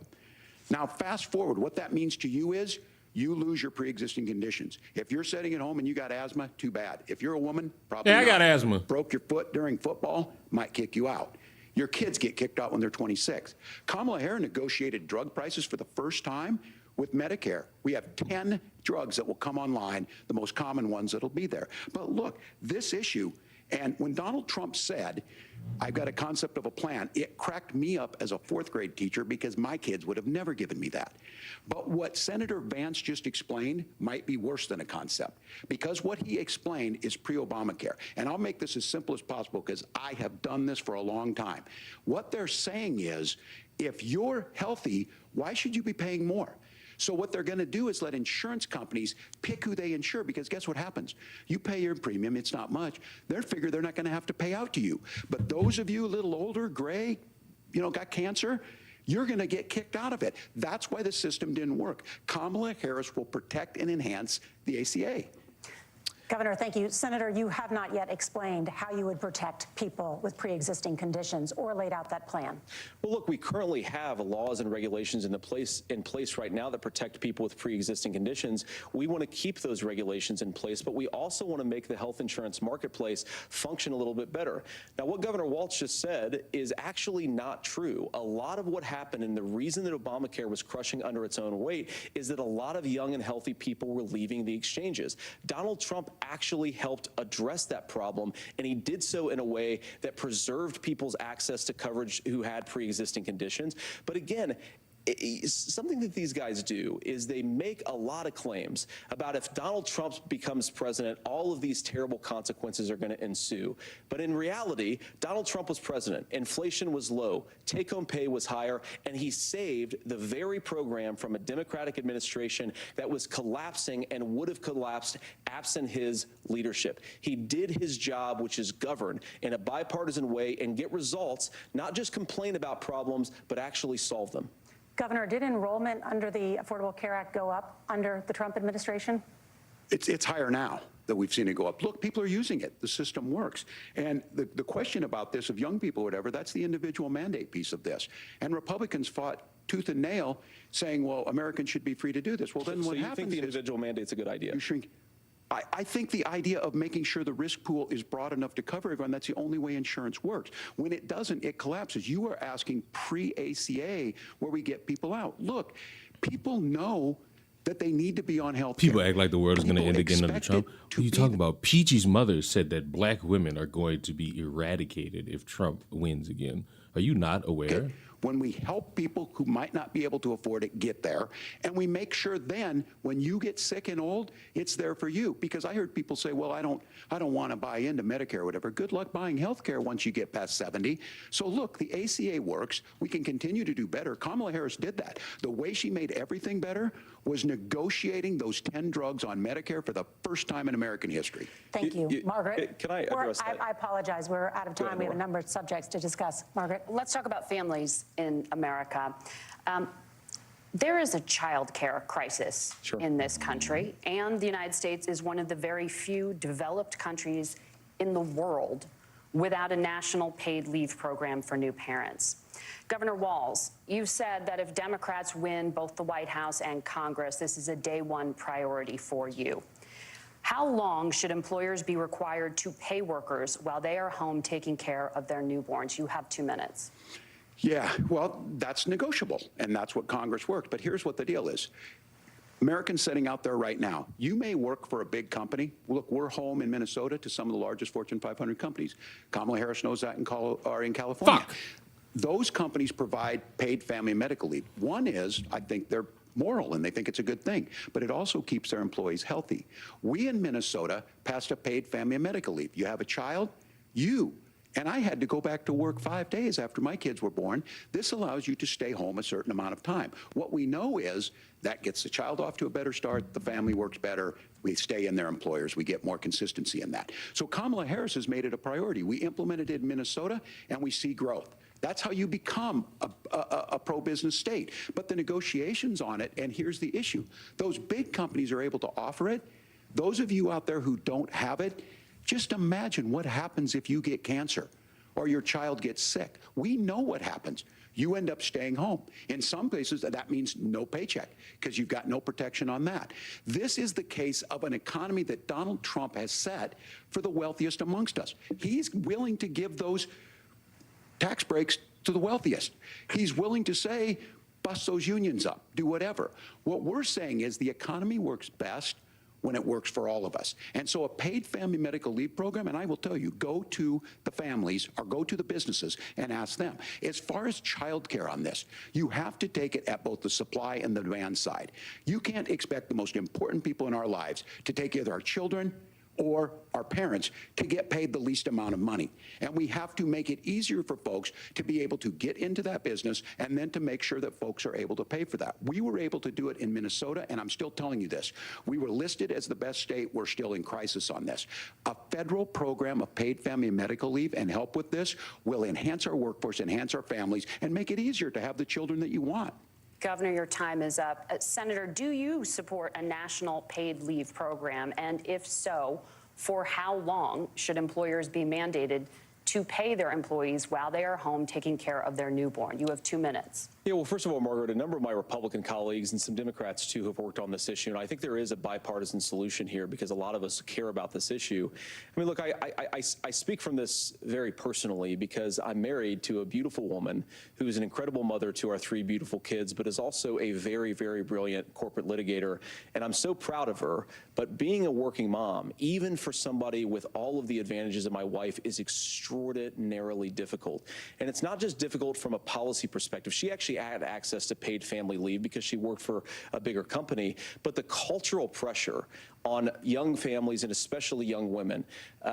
Now, fast forward, what that means to you is you lose your pre-existing conditions. If you're sitting at home and you got asthma, too bad. If you're a woman, probably
Yeah, I got
not.
asthma.
Broke your foot during football, might kick you out. Your kids get kicked out when they're 26. Kamala Harris negotiated drug prices for the first time with Medicare. We have 10 drugs that will come online, the most common ones that'll be there. But look, this issue, and when Donald Trump said, I've got a concept of a plan, it cracked me up as a fourth grade teacher because my kids would have never given me that. But what Senator Vance just explained might be worse than a concept, because what he explained is pre-Obamacare. And I'll make this as simple as possible because I have done this for a long time. What they're saying is, if you're healthy, why should you be paying more? So what they're going to do is let insurance companies pick who they insure, because guess what happens? You pay your premium, it's not much. They figure they're not going to have to pay out to you. But those of you a little older, gray, got cancer, you're going to get kicked out of it. That's why the system didn't work. Kamala Harris will protect and enhance the ACA.
Governor, thank you. Senator, you have not yet explained how you would protect people with pre-existing conditions or laid out that plan.
Well, look, we currently have laws and regulations in place right now that protect people with pre-existing conditions. We want to keep those regulations in place, but we also want to make the health insurance marketplace function a little bit better. Now, what Governor Walz just said is actually not true. A lot of what happened, and the reason that Obamacare was crushing under its own weight, is that a lot of young and healthy people were leaving the exchanges. Donald Trump actually helped address that problem, and he did so in a way that preserved people's access to coverage who had pre-existing conditions. But again, something that these guys do is they make a lot of claims about if Donald Trump becomes president, all of these terrible consequences are going to ensue. But in reality, Donald Trump was president, inflation was low, take-home pay was higher, and he saved the very program from a Democratic administration that was collapsing and would have collapsed absent his leadership. He did his job, which is govern in a bipartisan way and get results, not just complain about problems, but actually solve them.
Governor, did enrollment under the Affordable Care Act go up under the Trump administration?
It's higher now that we've seen it go up. Look, people are using it. The system works. And the question about this of young people or whatever, that's the individual mandate piece of this. And Republicans fought tooth and nail saying, well, Americans should be free to do this. Well, then what happens is... So you think the
individual mandate's a good idea?
You shrink. I think the idea of making sure the risk pool is broad enough to cover everyone, that's the only way insurance works. When it doesn't, it collapses. You are asking pre-ACA where we get people out. Look, people know that they need to be on health care.
People act like the world is going to end again under Trump. What are you talking about? Peachy's mother said that black women are going to be eradicated if Trump wins again. Are you not aware?
Okay. When we help people who might not be able to afford it get there, and we make sure then when you get sick and old, it's there for you. Because I heard people say, well, I don't want to buy into Medicare or whatever. Good luck buying health care once you get past 70. So look, the ACA works. We can continue to do better. Kamala Harris did that. The way she made everything better was negotiating those 10 drugs on Medicare for the first time in American history.
Thank you. Margaret?
Can I address that?
I apologize. We're out of time. We have a number of subjects to discuss. Margaret?
Let's talk about families in America. There is a child care crisis in this country, and the United States is one of the very few developed countries in the world without a national paid leave program for new parents. Governor Walz, you said that if Democrats win both the White House and Congress, this is a day one priority for you. How long should employers be required to pay workers while they are home taking care of their newborns? You have 2 minutes.
Yeah, well, that's negotiable, and that's what Congress worked. But here's what the deal is. Americans sitting out there right now, you may work for a big company. Look, we're home in Minnesota to some of the largest Fortune 500 companies. Kamala Harris knows that in California.
Fuck.
Those companies provide paid family and medical leave. One is, I think they're moral and they think it's a good thing, but it also keeps their employees healthy. We in Minnesota passed a paid family and medical leave. You have a child, and I had to go back to work 5 days after my kids were born. This allows you to stay home a certain amount of time. What we know is that gets the child off to a better start, the family works better, we stay in their employers, we get more consistency in that. So Kamala Harris has made it a priority. We implemented it in Minnesota, and we see growth. That's how you become a pro-business state. But the negotiations on it, and here's the issue, those big companies are able to offer it. Those of you out there who don't have it, just imagine what happens if you get cancer or your child gets sick. We know what happens. You end up staying home. In some places, that means no paycheck because you've got no protection on that. This is the case of an economy that Donald Trump has set for the wealthiest amongst us. He's willing to give those tax breaks to the wealthiest. He's willing to say, bust those unions up, do whatever. What we're saying is the economy works best when it works for all of us. And so a paid family medical leave program, and I will tell you, go to the families or go to the businesses and ask them. As far as childcare on this, you have to take it at both the supply and the demand side. You can't expect the most important people in our lives to take either our children or our parents to get paid the least amount of money. And we have to make it easier for folks to be able to get into that business and then to make sure that folks are able to pay for that. We were able to do it in Minnesota, and I'm still telling you this. We were listed as the best state. We're still in crisis on this. A federal program of paid family and medical leave and help with this will enhance our workforce, enhance our families, and make it easier to have the children that you want.
Governor, your time is up. Senator, do you support a national paid leave program? And if so, for how long should employers be mandated to pay their employees while they are home taking care of their newborn? You have 2 minutes.
Yeah, well, first of all, Margaret, a number of my Republican colleagues and some Democrats, too, have worked on this issue. And I think there is a bipartisan solution here because a lot of us care about this issue. I mean, look, I speak from this very personally because I'm married to a beautiful woman who is an incredible mother to our 3 beautiful kids, but is also a very, very brilliant corporate litigator. And I'm so proud of her. But being a working mom, even for somebody with all of the advantages of my wife, is extraordinarily difficult. And it's not just difficult from a policy perspective. She actually had access to paid family leave because she worked for a bigger company, but the cultural pressure on young families and especially young women,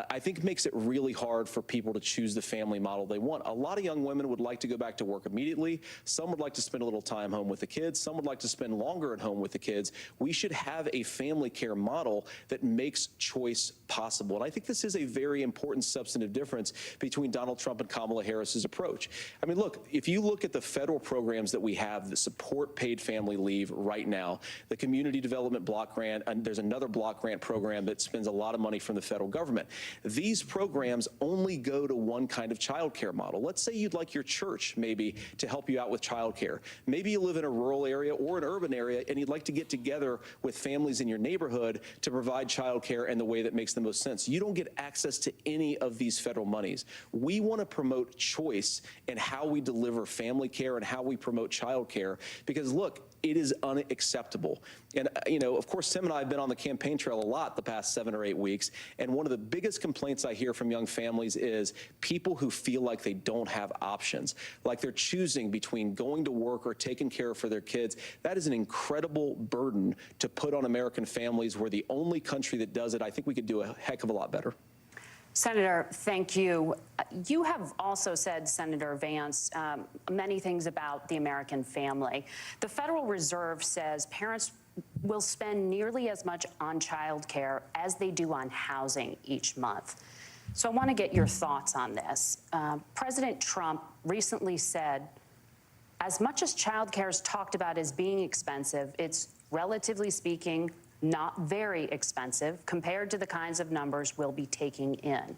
I think makes it really hard for people to choose the family model they want. A lot of young women would like to go back to work immediately. Some would like to spend a little time home with the kids. Some would like to spend longer at home with the kids. We should have a family care model that makes choice possible. And I think this is a very important substantive difference between Donald Trump and Kamala Harris's approach. I mean, look, if you look at the federal programs that we have that support paid family leave right now, the Community Development Block Grant, and there's another block grant program that spends a lot of money from the federal government. These programs only go to one kind of child care model. Let's say you'd like your church maybe to help you out with child care. Maybe you live in a rural area or an urban area and you'd like to get together with families in your neighborhood to provide child care in the way that makes the most sense. You don't get access to any of these federal monies. We want to promote choice in how we deliver family care and how we promote child care because, look, it is unacceptable. And, you know, of course, Tim and I have been on the campaign trail a lot the past 7 or 8 weeks. And one of the biggest complaints I hear from young families is people who feel like they don't have options, like they're choosing between going to work or taking care for their kids. That is an incredible burden to put on American families. We're the only country that does it. I think we could do a heck of a lot better.
Senator, thank you. You have also said, Senator Vance, many things about the American family. The Federal Reserve says parents will spend nearly as much on child care as they do on housing each month. So I want to get your thoughts on this. President Trump recently said, as much as child care is talked about as being expensive, it's relatively speaking not very expensive compared to the kinds of numbers we'll be taking in.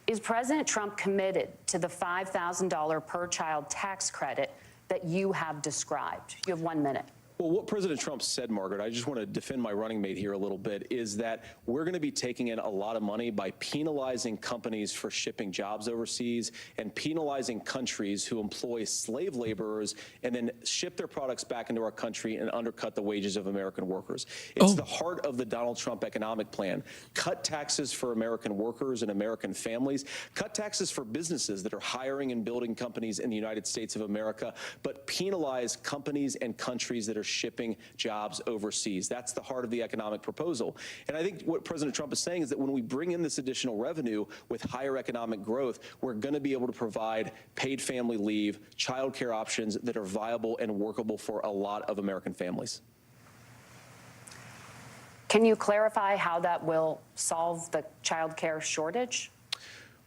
Is President Trump committed to the $5,000 per child tax credit that you have described? You have 1 minute.
Well, what President Trump said, Margaret, I just want to defend my running mate here a little bit, is that we're going to be taking in a lot of money by penalizing companies for shipping jobs overseas and penalizing countries who employ slave laborers and then ship their products back into our country and undercut the wages of American workers. It's the heart of the Donald Trump economic plan. Cut taxes for American workers and American families. Cut taxes for businesses that are hiring and building companies in the United States of America, but penalize companies and countries that are shipping jobs overseas. That's the heart of the economic proposal. And I think what President Trump is saying is that when we bring in this additional revenue with higher economic growth, we're going to be able to provide paid family leave, child care options that are viable and workable for a lot of American families.
Can you clarify how that will solve the child care shortage?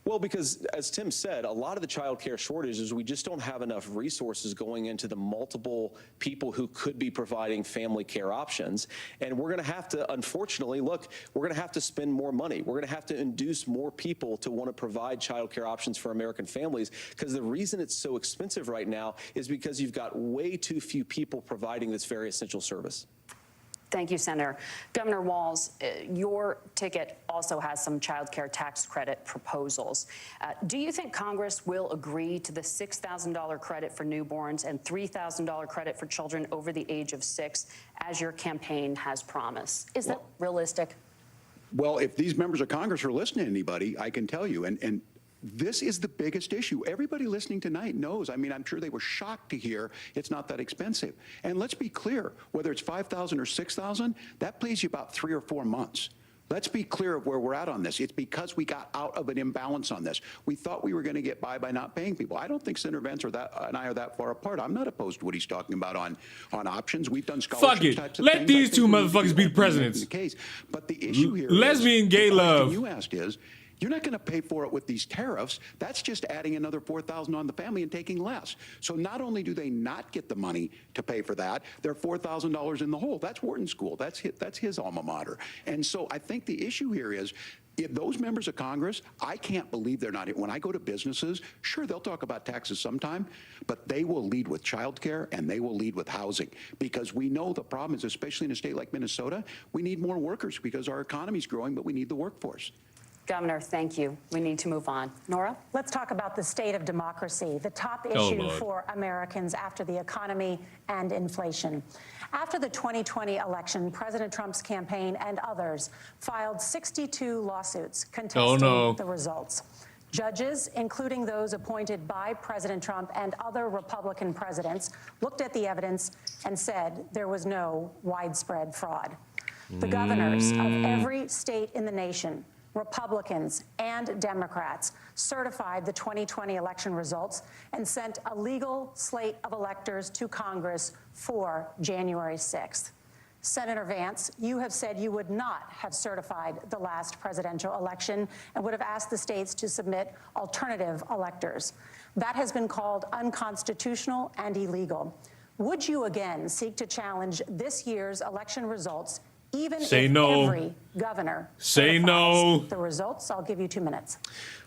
Well, because as Tim said, a lot of the child care shortages, we just don't have enough resources going into the multiple people who could be providing family care options. And we're going to have to, unfortunately, look, we're going to have to spend more money. We're going to have to induce more people to want to provide child care options for American families, because the reason it's so expensive right now is because you've got way too few people providing this very essential service.
Thank you, Senator. Governor Wlaz, your ticket also has some child care tax credit proposals. Do you think Congress will agree to the $6,000 credit for newborns and $3,000 credit for children over the age of 6, as your campaign has promised? Is that realistic?
Well, if these members of Congress are listening to anybody, I can tell you, and this is the biggest issue. Everybody listening tonight knows. I mean, I'm sure they were shocked to hear it's not that expensive. And let's be clear, whether it's $5,000 or $6,000, that pays you about 3 or 4 months. Let's be clear of where we're at on this. It's because we got out of an imbalance on this. We thought we were going to get by not paying people. I don't think Senator Vance and I are that far apart. I'm not opposed to what he's talking about on options. We've done scholarship types of things.
Let these two motherfuckers be the presidents.
The case. But the issue here
lesbian gay love.
You asked is, you're not going to pay for it with these tariffs. That's just adding another $4,000 on the family and taking less. So not only do they not get the money to pay for that, they're $4,000 in the hole. That's Wharton School. That's his alma mater. And so I think the issue here is, if those members of Congress, I can't believe they're not. When I go to businesses, sure, they'll talk about taxes sometime, but they will lead with child care and they will lead with housing, because we know the problem is, especially in a state like Minnesota, we need more workers because our economy's growing, but we need the workforce.
Governor, thank you. We need to move on. Nora?
Let's talk about the state of democracy, the top issue for Americans after the economy and inflation. After the 2020 election, President Trump's campaign and others filed 62 lawsuits contesting the results. Judges, including those appointed by President Trump and other Republican presidents, looked at the evidence and said there was no widespread fraud. The governors of every state in the nation, Republicans and Democrats, certified the 2020 election results and sent a legal slate of electors to Congress for January 6th. Senator Vance, you have said you would not have certified the last presidential election and would have asked the states to submit alternative electors. That has been called unconstitutional and illegal. Would you again seek to challenge this year's election results, even if every governor certifies the results? I'll give you 2 minutes.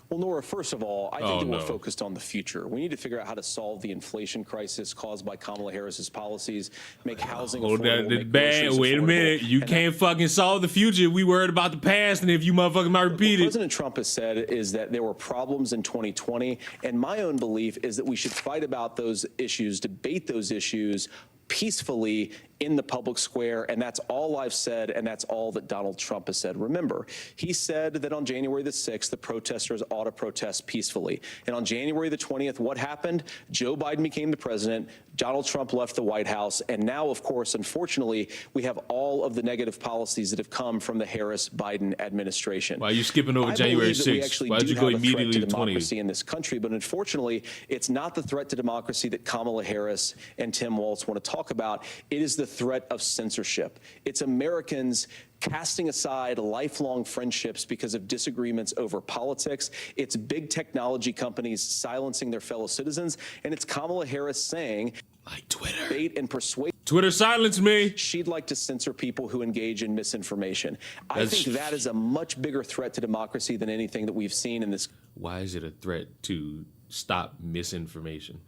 Well, Nora, first of all, I think that we're focused on the future. We need to figure out how to solve the inflation crisis caused by Kamala Harris's policies, make housing affordable, make groceries
Wait a
affordable.
minute. You can't fucking solve the future. We worried about the past, and if you motherfucking might repeat
What
it.
President Trump has said is that there were problems in 2020, and my own belief is that we should fight about those issues, debate those issues peacefully in the public square, and that's all I've said, and that's all that Donald Trump has said. Remember, he said that on January the 6th, the protesters ought to protest peacefully. And on January the 20th, what happened? Joe Biden became the president, Donald Trump left the White House, and now, of course, unfortunately, we have all of the negative policies that have come from the Harris-Biden administration.
Why are you skipping over January 6th? Why did you go immediately to 20th?
Democracy in this country, but unfortunately, it's not the threat to democracy that Kamala Harris and Tim Walz want to talk about. It is the threat of censorship. It's Americans casting aside lifelong friendships because of disagreements over politics. It's big technology companies silencing their fellow citizens, and it's Kamala Harris saying,
like Twitter,
debate and persuade.
Twitter silenced me.
She'd like to censor people who engage in misinformation. I think that is a much bigger threat to democracy than anything that we've seen in this.
Why is it a threat to stop misinformation?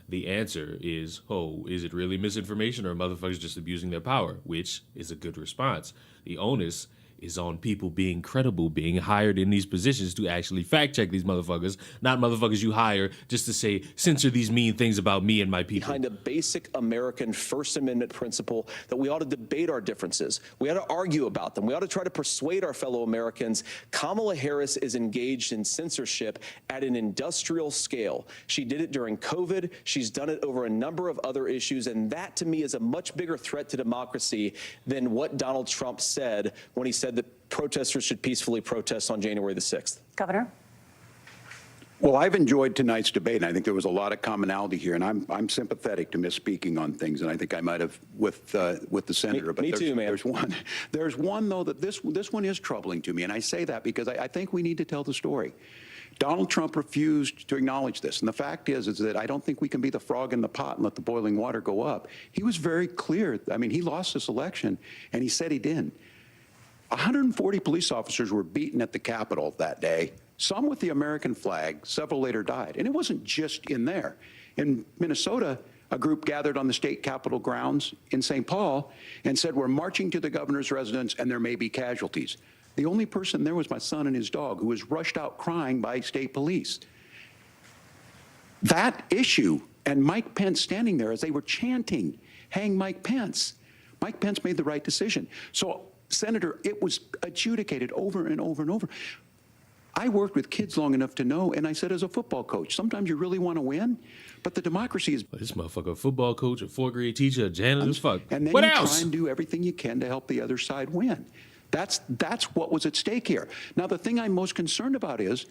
The answer is, is it really misinformation, or are motherfuckers just abusing their power? Which is a good response. The onus is on people being credible, being hired in these positions to actually fact check these motherfuckers, not motherfuckers you hire just to say, censor these mean things about me and my people.
Behind a basic American First Amendment principle that we ought to debate our differences. We ought to argue about them. We ought to try to persuade our fellow Americans. Kamala Harris is engaged in censorship at an industrial scale. She did it during COVID. She's done it over a number of other issues. And that, to me, is a much bigger threat to democracy than what Donald Trump said when he said that protesters should peacefully protest on January the 6th.
Governor?
Well, I've enjoyed tonight's debate, and I think there was a lot of commonality here, and I'm sympathetic to misspeaking on things, and I think I might have with the senator.
Me too, man.
There's one though that this one is troubling to me, and I say that because I think we need to tell the story. Donald Trump refused to acknowledge this, and the fact is that I don't think we can be the frog in the pot and let the boiling water go up. He was very clear. I mean, he lost this election, and he said he didn't. 140 police officers were beaten at the Capitol that day, some with the American flag, several later died. And it wasn't just in there. In Minnesota, a group gathered on the state capitol grounds in St. Paul and said, we're marching to the governor's residence and there may be casualties. The only person there was my son and his dog, who was rushed out crying by state police. That issue, and Mike Pence standing there as they were chanting, hang Mike Pence. Mike Pence made the right decision. So, Senator, it was adjudicated over and over and over. I worked with kids long enough to know, and I said as a football coach, sometimes you really want to win, but the democracy is...
This motherfucker, a football coach, a fourth grade teacher, a janitor, fuck.
And then
what
you
else?
try and do everything you can to help the other side win. That's what was at stake here. Now, the thing I'm most concerned about is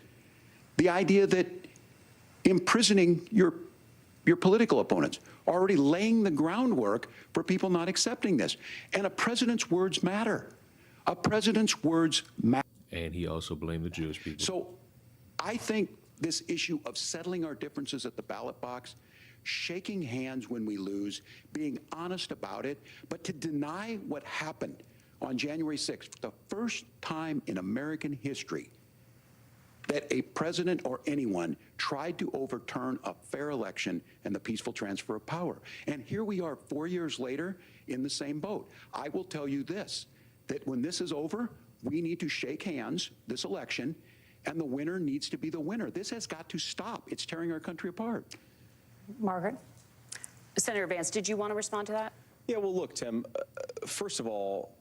the idea that imprisoning your political opponents, already laying the groundwork for people not accepting this. And a president's words matter. A president's words matter.
And he also blamed the Jewish people.
So I think this issue of settling our differences at the ballot box, shaking hands when we lose, being honest about it, but to deny what happened on January 6th, the first time in American history that a president or anyone tried to overturn a fair election and the peaceful transfer of power. And here we are 4 years later in the same boat. I will tell you this, that when this is over, we need to shake hands this election, and the winner needs to be the winner. This has got to stop. It's tearing our country apart.
Margaret?
Senator Vance, did you want to respond to that?
Yeah, well, look, Tim, first of all,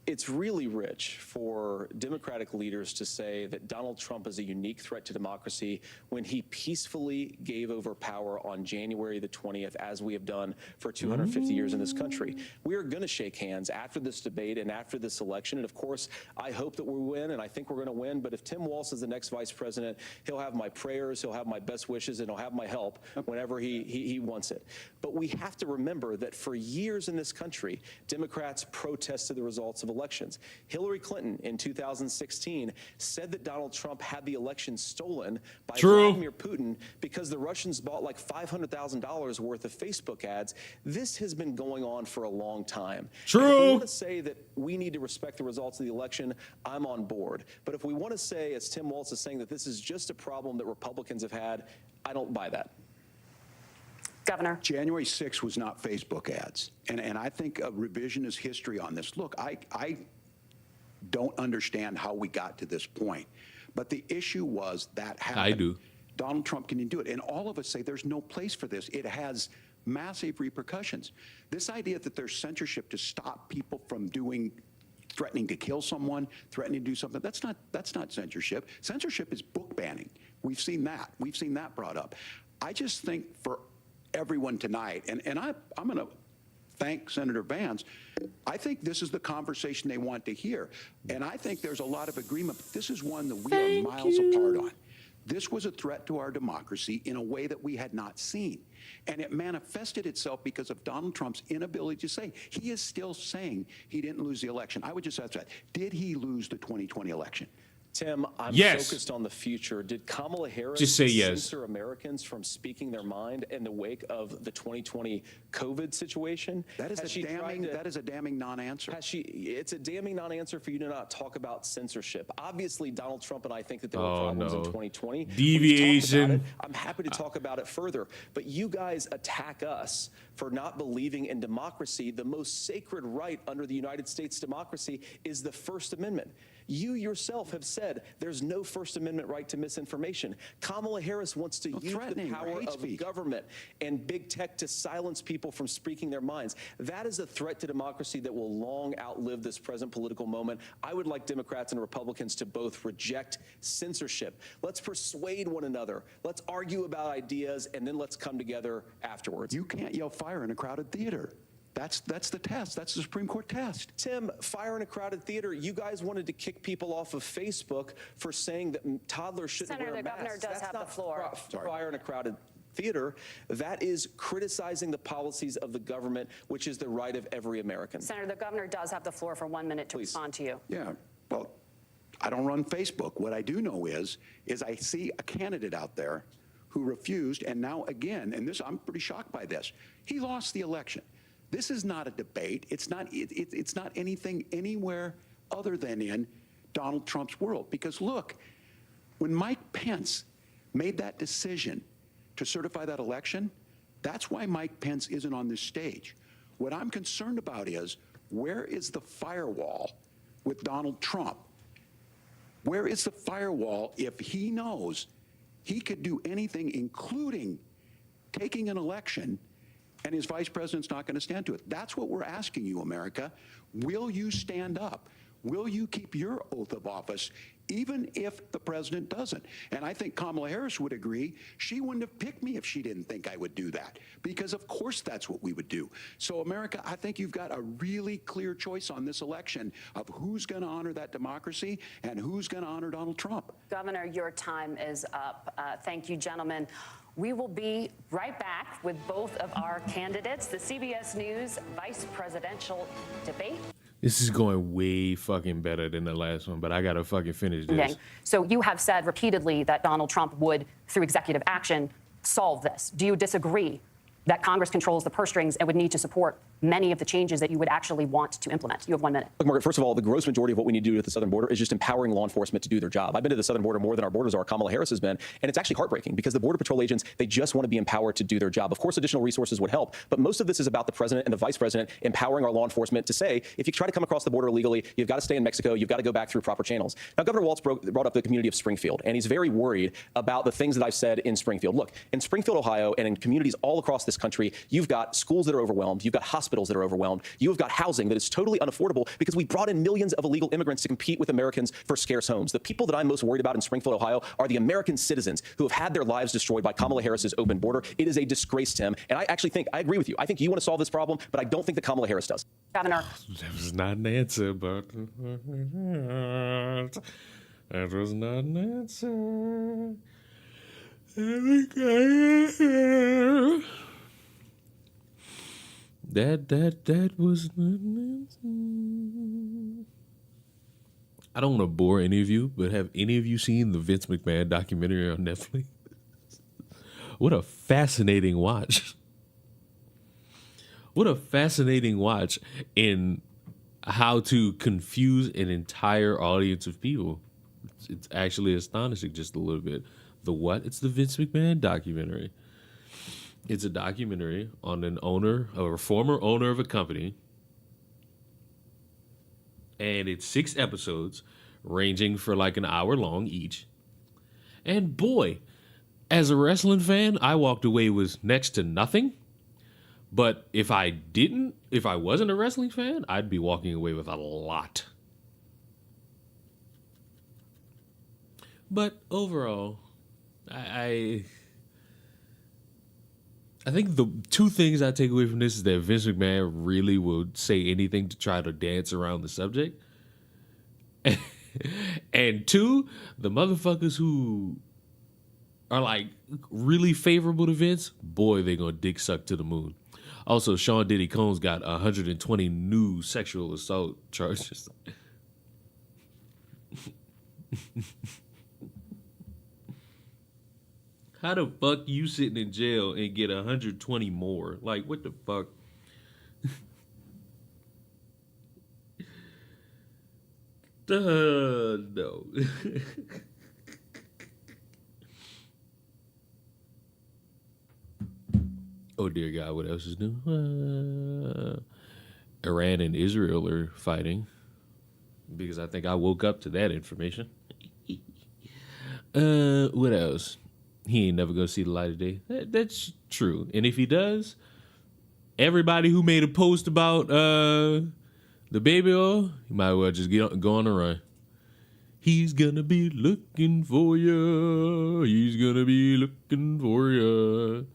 it's really rich for Democratic leaders to say that Donald Trump is a unique threat to democracy when he peacefully gave over power on January the 20th, as we have done for 250 years in this country. We are going to shake hands after this debate and after this election. And of course, I hope that we win, and I think we're going to win. But if Tim Walz is the next vice president, he'll have my prayers, he'll have my best wishes, and he'll have my help whenever he wants it. But we have to remember that for years in this country, Democrats protested the results of elections. Hillary Clinton in 2016 said that Donald Trump had the election stolen by Vladimir Putin because the Russians bought like $500,000 worth of Facebook ads. This has been going on for a long time.
True.
And if we want to say that we need to respect the results of the election, I'm on board. But if we want to say, as Tim Walz is saying, that this is just a problem that Republicans have had, I don't buy that.
Governor.
January 6th was not Facebook ads. And I think a revisionist history on this. Look, I don't understand how we got to this point. But the issue was that happened.
I do.
Donald Trump can do it. And all of us say there's no place for this. It has massive repercussions. This idea that there's censorship to stop people from threatening to kill someone, threatening to do something, that's not censorship. Censorship is book banning. We've seen that. We've seen that brought up. I just think for everyone tonight, and I'm going to thank Senator Vance. I think this is the conversation they want to hear. And I think there's a lot of agreement, but this is one that we are miles apart on. This was a threat to our democracy in a way that we had not seen. And it manifested itself because of Donald Trump's inability to say. He is still saying he didn't lose the election. I would just ask that. Did he lose the 2020 election?
Tim, I'm
Yes.
focused on the future. Did Kamala Harris
Just say yes.
censor Americans from speaking their mind in the wake of the 2020 COVID situation?
That is
Has she tried to-
that is a damning non-answer.
It's a damning non-answer for you to not talk about censorship. Obviously, Donald Trump and I think that there were
Oh,
problems in
no.
2020. We've
Deviation.
talked about it. I'm happy to talk about it further. But you guys attack us for not believing in democracy. The most sacred right under the United States democracy is the First Amendment. You yourself have said there's no First Amendment right to misinformation. Kamala Harris wants to use the
threatening or
power
hate
of
speech.
government and big tech to silence people from speaking their minds. That is a threat to democracy that will long outlive this present political moment. I would like Democrats and Republicans to both reject censorship. Let's persuade one another. Let's argue about ideas, and then let's come together afterwards.
You can't yell fire in a crowded theater. That's the test. That's the Supreme Court test.
Tim, fire in a crowded theater. You guys wanted to kick people off of Facebook for saying that toddlers shouldn't
Senator,
wear
the
masks.
governor does
That's
have the
not
floor.
Fire in a crowded theater. That is criticizing the policies of the government, which is the right of every American.
Senator, the governor does have the floor for 1 minute to
Please.
respond to you.
Yeah, well, I don't run Facebook. What I do know is I see a candidate out there who refused, and now again, and this I'm pretty shocked by this. He lost the election. This is not a debate. It's not anything anywhere other than in Donald Trump's world. Because look, when Mike Pence made that decision to certify that election, That's why Mike Pence isn't on this stage. What I'm concerned about is, where is the firewall with Donald Trump? Where is the firewall if he knows he could do anything, including taking an election, and his vice president's not going to stand to it? That's what we're asking you, America. Will you stand up? Will you keep your oath of office, even if the president doesn't? And I think Kamala Harris would agree. She wouldn't have picked me if she didn't think I would do that, because of course that's what we would do. So America, I think you've got a really clear choice on this election of who's going to honor that democracy and who's going to honor Donald Trump.
Governor, your time is up. Thank you, gentlemen. We will be right back with both of our candidates. The CBS News vice presidential debate.
This is going way fucking better than the last one, but I gotta fucking finish this.
Okay. So you have said repeatedly that Donald Trump would, through executive action, solve this. Do you disagree that Congress controls the purse strings and would need to support many of the changes that you would actually want to implement? You have 1 minute.
Look, Margaret, first of all, the gross majority of what we need to do at the southern border is just empowering law enforcement to do their job. I've been to the southern border more than our borders are. Kamala Harris has been, and it's actually heartbreaking because the Border Patrol agents, they just want to be empowered to do their job. Of course, additional resources would help, but most of this is about the president and the vice president empowering our law enforcement to say, if you try to come across the border illegally, you've got to stay in Mexico, you've got to go back through proper channels. Now, Governor Walz brought up the community of Springfield, and he's very worried about the things that I've said in Springfield. Look, in Springfield, Ohio, and in communities all across this country, you've got schools that are overwhelmed, you've got hospitals that are overwhelmed, you have got housing that is totally unaffordable because we brought in millions of illegal immigrants to compete with Americans for scarce homes. The people that I'm most worried about in Springfield, Ohio, are the American citizens who have had their lives destroyed by Kamala Harris's open border. It is a disgrace, Tim. And I actually think, I agree with you. I think you want to solve this problem, but I don't think that Kamala Harris does.
Governor.
That was not an answer, but that was not an answer. That was not an answer. I don't want to bore any of you, but have any of you seen the Vince McMahon documentary on Netflix? What a fascinating watch. What a fascinating watch in how to confuse an entire audience of people. It's actually astonishing just a little bit. The what? It's the Vince McMahon documentary. It's a documentary on an owner, or a former owner of a company. And it's 6 episodes, ranging for like an hour long each. And boy, as a wrestling fan, I walked away with next to nothing. But if I wasn't a wrestling fan, I'd be walking away with a lot. But overall, I think the 2 things I take away from this is that Vince McMahon really would say anything to try to dance around the subject. And 2, the motherfuckers who are like really favorable to Vince, boy, they gonna dick suck to the moon. Also, Sean Diddy Combs got 120 new sexual assault charges. How the fuck you sitting in jail and get 120 more? Like, what the fuck? No. Oh, dear God, what else is new? Iran and Israel are fighting, because I think I woke up to that information. What else? He ain't never gonna see the light of day. That's true. And if he does, everybody who made a post about the baby oil, you might as well just go on the run. He's gonna be looking for you. He's gonna be looking for you.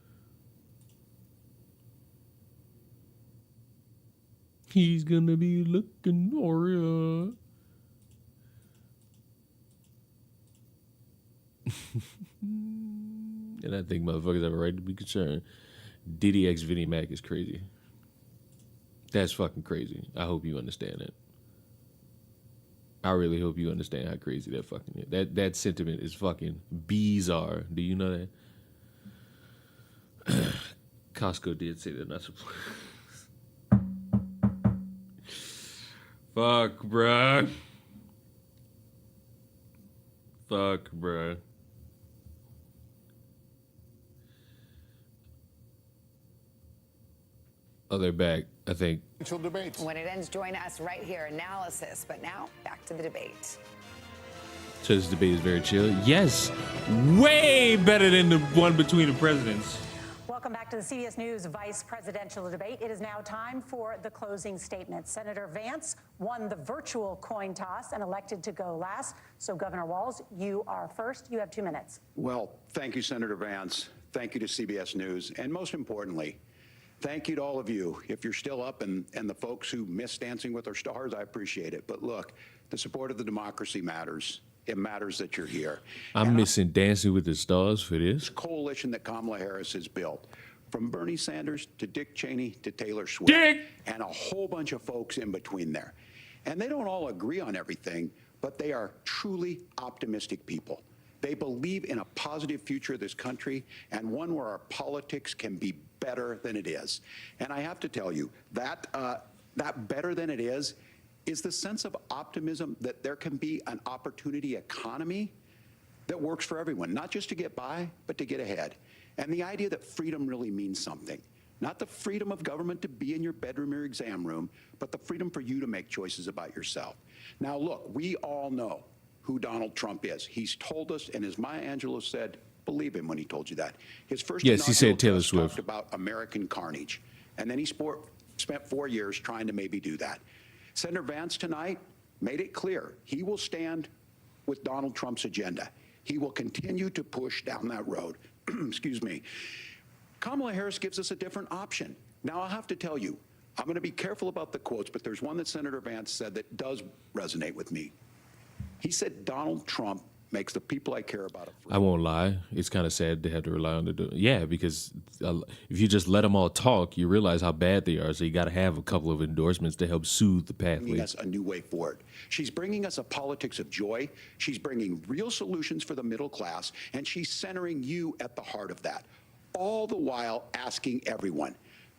He's gonna be looking for you. And I think motherfuckers have a right to be concerned. Diddy X Vinnie Mac is crazy. That's fucking crazy. I hope you understand that. I really hope you understand how crazy that fucking is. That sentiment is fucking bizarre. Do you know that? Costco did say they're not supposed. Fuck, bruh. Fuck, bruh. Oh, they're back, I think.
Debates.
When it ends, join us right here. Analysis. But now, back to the debate.
So this debate is very chill. Yes, way better than the one between the presidents.
Welcome back to the CBS News Vice Presidential Debate. It is now time for the closing statement. Senator Vance won the virtual coin toss and elected to go last. So, Governor Wlaz, you are first. You have 2 minutes.
Well, thank you, Senator Vance. Thank you to CBS News. And most importantly, thank you to all of you. If you're still up and the folks who miss Dancing with Our Stars, I appreciate it. But look, the support of the democracy matters. It matters that you're here.
I'm missing Dancing with the Stars for this.
Coalition that Kamala Harris has built, from Bernie Sanders to Dick Cheney to Taylor Swift, and a whole bunch of folks in between there. And they don't all agree on everything, but they are truly optimistic people. They believe in a positive future of this country and one where our politics can be better than it is. And I have to tell you, that better than it is the sense of optimism that there can be an opportunity economy that works for everyone, not just to get by, but to get ahead. And the idea that freedom really means something. Not the freedom of government to be in your bedroom or exam room, but the freedom for you to make choices about yourself. Now, look, we all know who Donald Trump is. He's told us, and as Maya Angelou said, believe him when he told you that. His first
yes, he said Taylor
address
Swift
talked about American carnage, and then he spent 4 years trying to maybe do that. Senator Vance tonight made it clear he will stand with Donald Trump's agenda. He will continue to push down that road. Excuse me. Kamala Harris gives us a different option. Now, I'll have to tell you, I'm going to be careful about the quotes, but there's one that Senator Vance said that does resonate with me. He said Donald Trump makes the people I care about afraid.
I won't lie. It's kind of sad to have to rely on the yeah, because if you just let them all talk, you realize how bad they are. So you got to have a couple of endorsements to help soothe the pathway.
Bringing us a new way forward. She's bringing us a politics of joy. She's bringing real solutions for the middle class, and she's centering you at the heart of that. All the while asking everyone,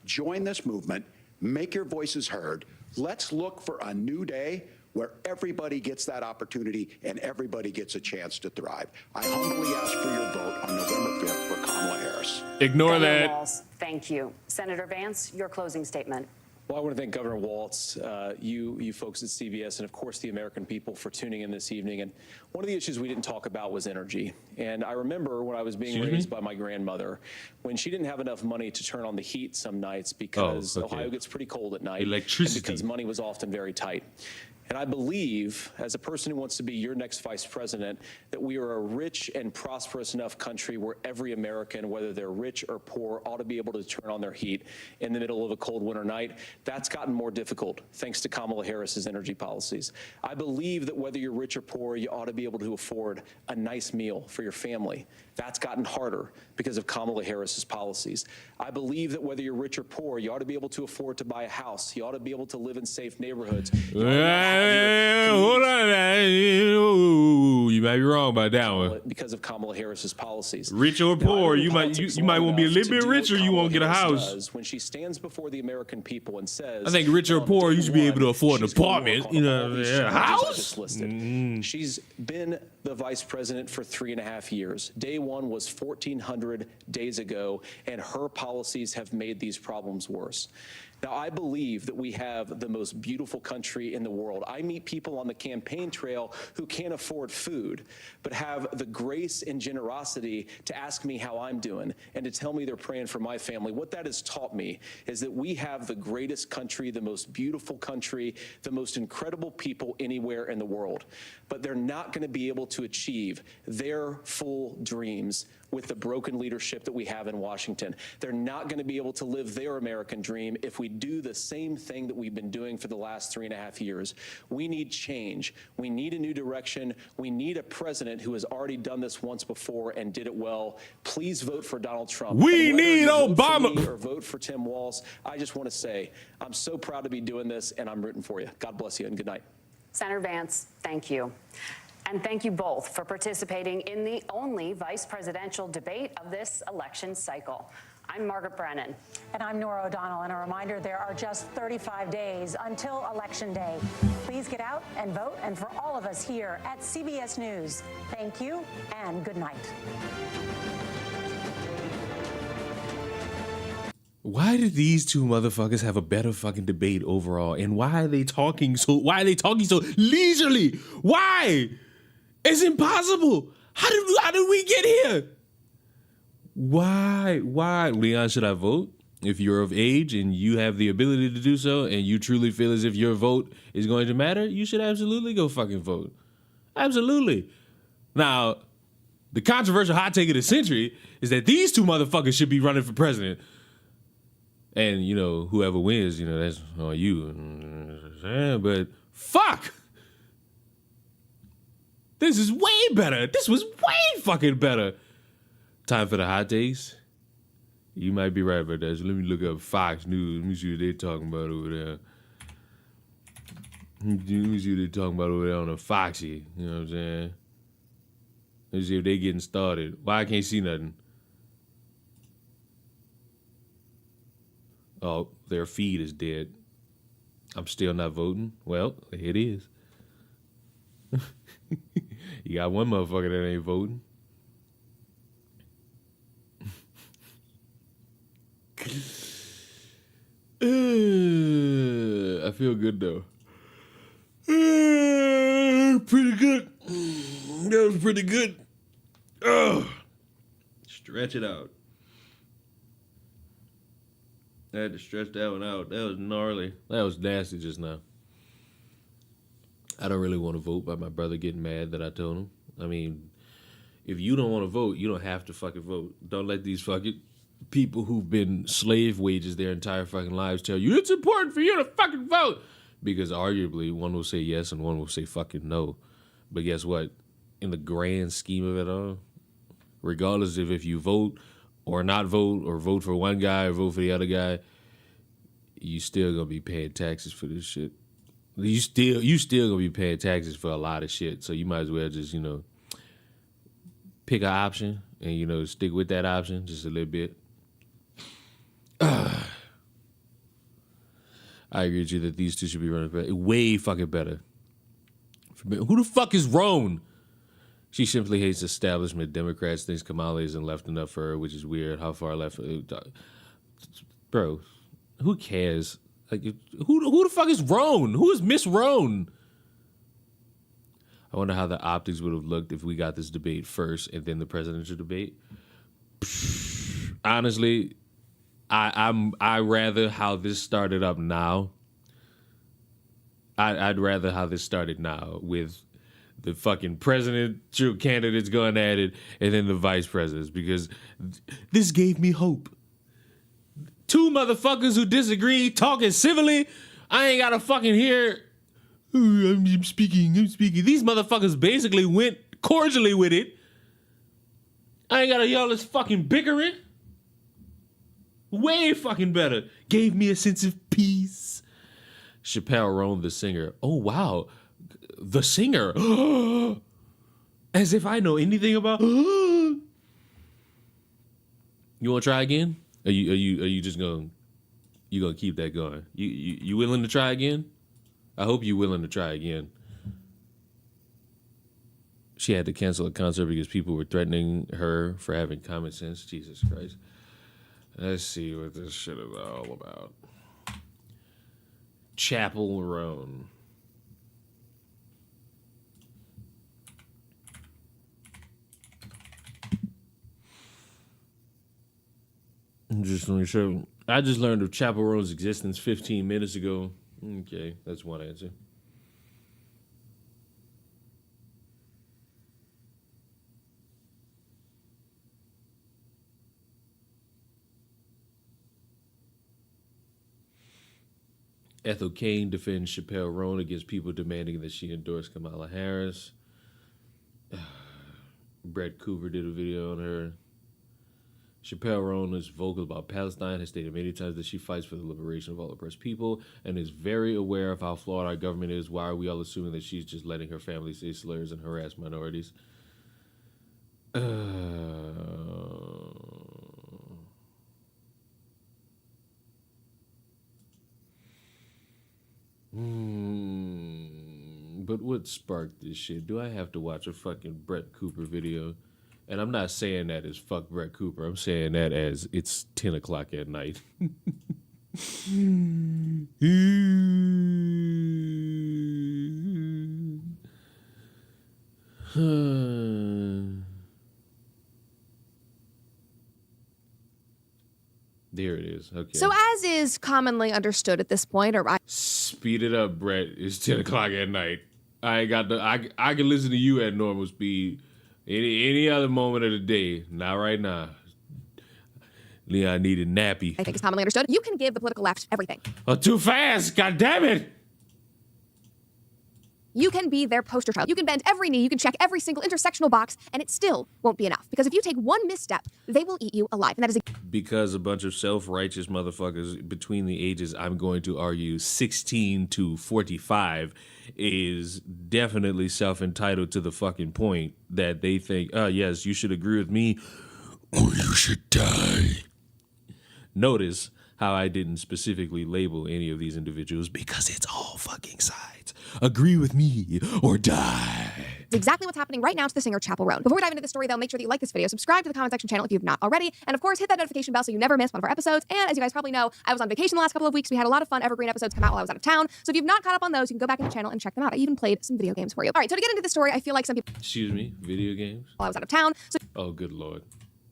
join this movement, make your voices heard. Let's look for a new day where everybody gets that opportunity and everybody gets a chance to thrive. I humbly ask for your vote on November 5th for Kamala Harris.
Ignore
Governor
that.
Wlaz, thank you. Senator Vance, your closing statement.
Well, I want to thank Governor Walz, you folks at CBS, and of course the American people for tuning in this evening. And one of the issues we didn't talk about was energy. And I remember when I was being raised by my grandmother, when she didn't have enough money to turn on the heat some nights because Ohio gets pretty cold at night.
Electricity.
And because money was often very tight. And I believe, as a person who wants to be your next vice president, that we are a rich and prosperous enough country where every American, whether they're rich or poor, ought to be able to turn on their heat in the middle of a cold winter night. That's gotten more difficult thanks to Kamala Harris's energy policies. I believe that whether you're rich or poor, you ought to be able to afford a nice meal for your family. That's gotten harder because of Kamala Harris's policies. I believe that whether you're rich or poor, you ought to be able to afford to buy a house. You ought to be able to live in safe neighborhoods.
Hold on. You might be wrong about that one.
Because of Kamala Harris's policies.
Rich or poor, you might want to be a little bit rich, or you won't get a house.
When she stands before the American people and says,
I think rich or poor, you should be able to afford an apartment. You know, a house.
She's been the vice president for 3.5 years. Day one was 1,400 days ago, and her policies have made these problems worse. Now, I believe that we have the most beautiful country in the world. I meet people on the campaign trail who can't afford food, but have the grace and generosity to ask me how I'm doing and to tell me they're praying for my family. What that has taught me is that we have the greatest country, the most beautiful country, the most incredible people anywhere in the world. But they're not going to be able to achieve their full dreams with the broken leadership that we have in Washington. They're not going to be able to live their American dream if we do the same thing that we've been doing for the last 3.5 years. We need change. We need a new direction. We need a president who has already done this once before and did it well. Please vote for Donald Trump.
We need Obama.
Vote for me or vote for Tim Walz. I just want to say I'm so proud to be doing this, and I'm rooting for you. God bless you, and good night.
Senator Vance, thank you. And thank you both for participating in the only vice presidential debate of this election cycle. I'm Margaret Brennan.
And I'm Nora O'Donnell. And a reminder, there are just 35 days until Election Day. Please get out and vote. And for all of us here at CBS News, thank you and good night.
Why did these two motherfuckers have a better fucking debate overall? And why are they talking so leisurely? Why? It's impossible. How did we get here? Why? Leon, should I vote? If you're of age and you have the ability to do so and you truly feel as if your vote is going to matter, you should absolutely go fucking vote. Absolutely. Now, the controversial hot take of the century is that these two motherfuckers should be running for president. And, you know, whoever wins, you know, that's on you. But fuck! This is way better. This was way fucking better. Time for the hot takes. You might be right about that. So let me look up Fox News. Let me see what they're talking about over there. Let me see what they're talking about over there on the Foxy. You know what I'm saying? Let's see if they getting started. Why I can't see nothing? Oh, their feed is dead. I'm still not voting. Well, here it is. You got one motherfucker that ain't voting. I feel good though. Pretty good. That was pretty good. Stretch it out. I had to stretch that one out. That was gnarly. That was nasty just now. I don't really want to vote by my brother getting mad that I told him. I mean, if you don't want to vote, you don't have to fucking vote. Don't let these fucking people who've been slave wages their entire fucking lives tell you it's important for you to fucking vote. Because arguably, one will say yes and one will say fucking no. But guess what? In the grand scheme of it all, regardless of if you vote or not vote or vote for one guy or vote for the other guy, you still gonna be paying taxes for this shit. You still gonna be paying taxes for a lot of shit. So you might as well just, you know, pick an option and, you know, stick with that option just a little bit. I agree with you that these two should be running better. Way fucking better. Who the fuck is Roan? She simply hates establishment Democrats, thinks Kamala isn't left enough for her, which is weird. How far left? Bro, who cares? Like, who the fuck is Roan? Who is Miss Roan? I wonder how the optics would have looked if we got this debate first and then the presidential debate. Honestly, I rather how this started up now. I'd rather how this started now with the fucking presidential candidates going at it and then the vice presidents, because this gave me hope. Two motherfuckers who disagree talking civilly. I ain't gotta fucking hear. Oh, I'm speaking. These motherfuckers basically went cordially with it. I ain't gotta yell this fucking bickering. Way fucking better. Gave me a sense of peace. Chappelle Roan, the singer. Oh, wow. The singer. As if I know anything about. You want to try again? Are you just gonna keep that going? You willing to try again? I hope you're willing to try again. She had to cancel a concert because people were threatening her for having common sense. Jesus Christ. Let's see what this shit is all about. Chapel Roan. Just let me show. I just learned of Chapel Roan's existence 15 minutes ago. Okay, that's one answer. Ethel Cain defends Chappelle Roan against people demanding that she endorse Kamala Harris. Brett Cooper did a video on her. Chappelle Roan is vocal about Palestine, has stated many times that she fights for the liberation of all oppressed people, and is very aware of how flawed our government is. Why are we all assuming that she's just letting her family say slurs and harass minorities? But what sparked this shit? Do I have to watch a fucking Brett Cooper video And I'm not saying that as fuck Brett Cooper. I'm saying that as it's 10 o'clock at night. There it is. Okay.
So as is commonly understood at this point,
Speed it up, Brett. It's 10 o'clock at night. I ain't got the. I can listen to you at normal speed. Any other moment of the day. Not right now. Leon needed nappy.
I think it's commonly understood, you can give the political left everything.
Oh, too fast. God damn it.
You can be their poster child. You can bend every knee. You can check every single intersectional box, and it still won't be enough. Because if you take one misstep, they will eat you alive. And that is
because a bunch of self-righteous motherfuckers between the ages, I'm going to argue, 16 to 45 is definitely self-entitled to the fucking point that they think, oh, yes, you should agree with me or you should die. Notice how I didn't specifically label any of these individuals because it's all fucking sides. Agree with me or die.
It's exactly what's happening right now to the singer Chapel Roan. Before we dive into this story, though, make sure that you like this video, subscribe to the comment section channel if you've not already, and of course, hit that notification bell so you never miss one of our episodes. And as you guys probably know, I was on vacation the last couple of weeks. We had a lot of fun evergreen episodes come out while I was out of town. So if you've not caught up on those, you can go back in the channel and check them out. I even played some video games for you. All right, so to get into the story, I feel like some people...
Excuse me, video games?
While I was out of town. So
oh, good Lord.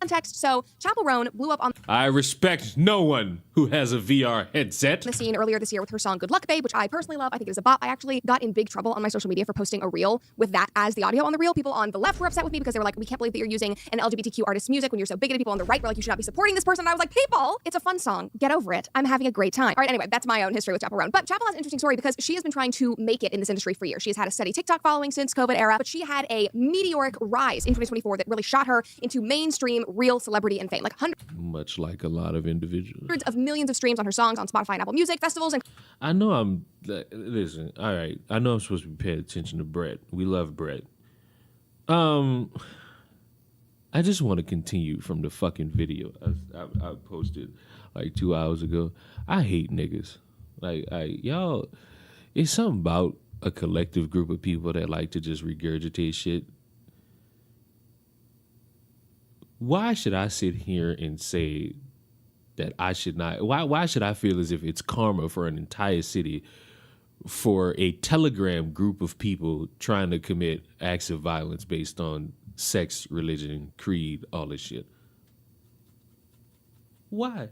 Context, so Chapel Roan blew up on
I respect no one who has a VR headset.
the scene earlier this year with her song Good Luck Babe, which I personally love. I think it is a bop. I actually got in big trouble on my social media for posting a reel with that as the audio on the reel. People on the left were upset with me because they were like, we can't believe that you're using an LGBTQ artist's music when you're so bigoted. People on the right were like, you should not be supporting this person. And I was like, people, it's a fun song. Get over it. I'm having a great time. All right, anyway, that's my own history with Chapel Roan. But Chapel has an interesting story because she has been trying to make it in this industry for years. She has had a steady TikTok following since COVID era, but she had a meteoric rise in 2024 that really shot her into mainstream real celebrity and fame. Like
Much like a lot of individuals.
hundreds of millions of streams on her songs on Spotify and Apple Music, festivals, and
I know I'm... Listen, all right. I know I'm supposed to be paying attention to Brett. We love Brett. I just want to continue from the fucking video I posted like 2 hours ago. I hate niggas. Like, y'all... It's something about a collective group of people that like to just regurgitate shit. Why should I sit here and say that I should not? Why should I feel as if it's karma for an entire city for a Telegram group of people trying to commit acts of violence based on sex, religion, creed, all this shit? Why?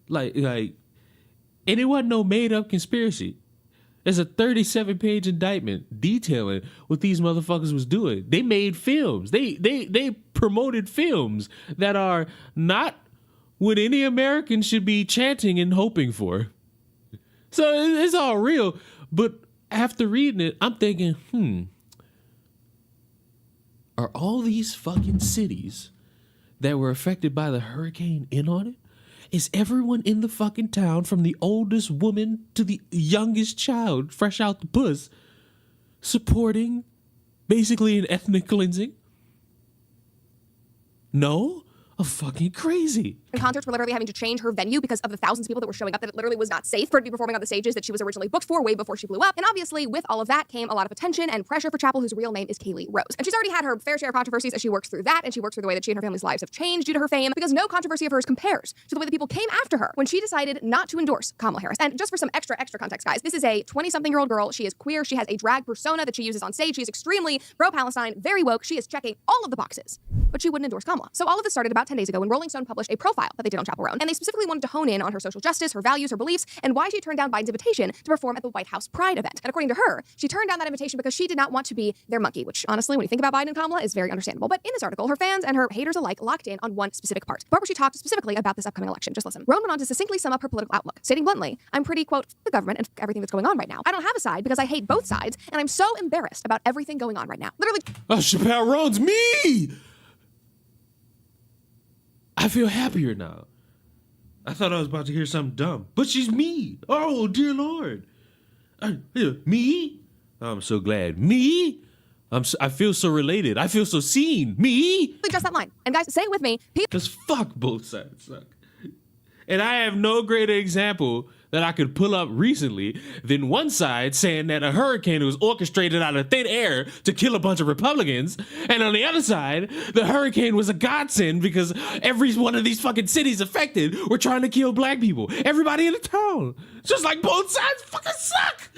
Like, and it wasn't no made up conspiracy. There's a 37-page indictment detailing what these motherfuckers was doing. They made films. They promoted films that are not what any American should be chanting and hoping for. So it's all real. But after reading it, I'm thinking, are all these fucking cities that were affected by the hurricane in on it? Is everyone in the fucking town, from the oldest woman to the youngest child, fresh out the puss, supporting basically an ethnic cleansing? No? I'm fucking crazy.
concerts were literally having to change her venue because of the thousands of people that were showing up, that it literally was not safe for her to be performing on the stages that she was originally booked for way before she blew up. And obviously, with all of that came a lot of attention and pressure for Chapel, whose real name is Kaylee Rose. And she's already had her fair share of controversies as she works through that, and she works through the way that she and her family's lives have changed due to her fame, because no controversy of hers compares to the way that people came after her when she decided not to endorse Kamala Harris. And just for some extra context, guys, this is a 20-something-year-old girl. She is queer. She has a drag persona that she uses on stage. She is extremely pro-Palestine, very woke. She is checking all of the boxes, but she wouldn't endorse Kamala. So all of this started about 10 days ago when Rolling Stone published a profile that they did on Chapel Roan, and they specifically wanted to hone in on her social justice, her values, her beliefs, and why she turned down Biden's invitation to perform at the White House Pride event. And according to her, she turned down that invitation because she did not want to be their monkey, which honestly, when you think about Biden and Kamala, is very understandable. But in this article, her fans and her haters alike locked in on one specific part, the part where she talked specifically about this upcoming election. Just listen. Roan went on to succinctly sum up her political outlook, stating bluntly, I'm pretty, quote, the government and everything that's going on right now. I don't have a side because I hate both sides, and I'm so embarrassed about everything going on right now. Literally.
Oh, Chappelle Roan's me! I feel happier now. I thought I was about to hear something dumb, but she's me. Oh, dear Lord. Me? I'm so glad. Me? I feel so related. I feel so seen. Me?
Just that line. And guys, say it with me.
Because fuck both sides suck. And I have no greater example that I could pull up recently than one side saying that a hurricane was orchestrated out of thin air to kill a bunch of Republicans, and on the other side, the hurricane was a godsend because every one of these fucking cities affected were trying to kill black people. Everybody in the town. It's just like both sides fucking suck.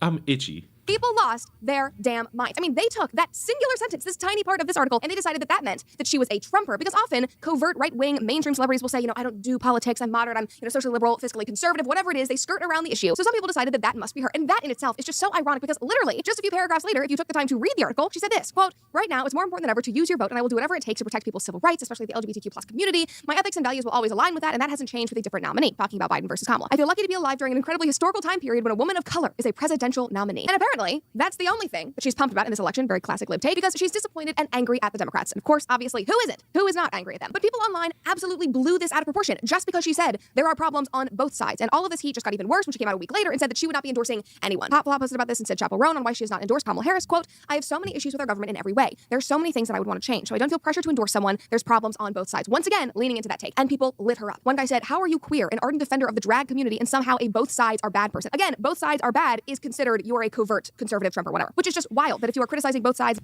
I'm itchy.
People lost their damn minds. I mean, they took that singular sentence, this tiny part of this article, and they decided that that meant that she was a Trumper, because often covert right-wing mainstream celebrities will say, I don't do politics, I'm moderate, I'm, socially liberal, fiscally conservative, whatever it is, they skirt around the issue. So some people decided that that must be her. And that in itself is just so ironic, because literally, just a few paragraphs later, if you took the time to read the article, she said this, quote, right now, it's more important than ever to use your vote, and I will do whatever it takes to protect people's civil rights, especially the LGBTQ plus community. My ethics and values will always align with that, and that hasn't changed with a different nominee. Talking about Biden versus Kamala. I feel lucky to be alive during an incredibly historical time period when a woman of color is a presidential nominee. And apparently, that's the only thing that she's pumped about in this election, very classic lib take, because she's disappointed and angry at the Democrats. And of course, obviously, who isn't? Who is not angry at them? But people online absolutely blew this out of proportion just because she said there are problems on both sides. And all of this heat just got even worse when she came out a week later and said that she would not be endorsing anyone. Poplar posted about this and said Chappell Roan on why she has not endorsed Kamala Harris, quote, I have so many issues with our government in every way. There's so many things that I would want to change. So I don't feel pressure to endorse someone. There's problems on both sides. Once again, leaning into that take. And people lit her up. One guy said, how are you queer, an ardent defender of the drag community, and somehow a both sides are bad person? Again, both sides are bad is considered you're a covert conservative Trump or whatever, which is just wild. That if you are criticizing both sides,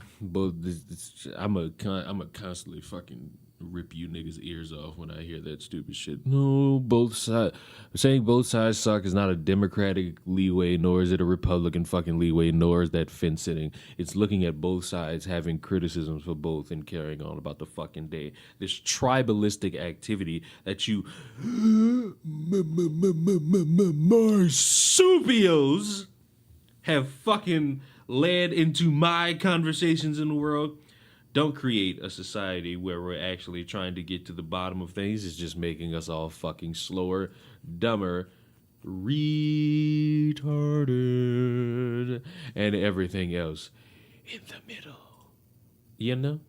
I'm a constantly fucking rip you niggas' ears off when I hear that stupid shit. No, both sides. Saying both sides suck is not a Democratic leeway, nor is it a Republican fucking leeway, nor is that fence sitting. It's looking at both sides, having criticisms for both, and carrying on about the fucking day. This tribalistic activity that you marsupials have fucking led into my conversations in the world. Don't create a society where we're actually trying to get to the bottom of things. It's just making us all fucking slower, dumber, retarded, and everything else in the middle. You know?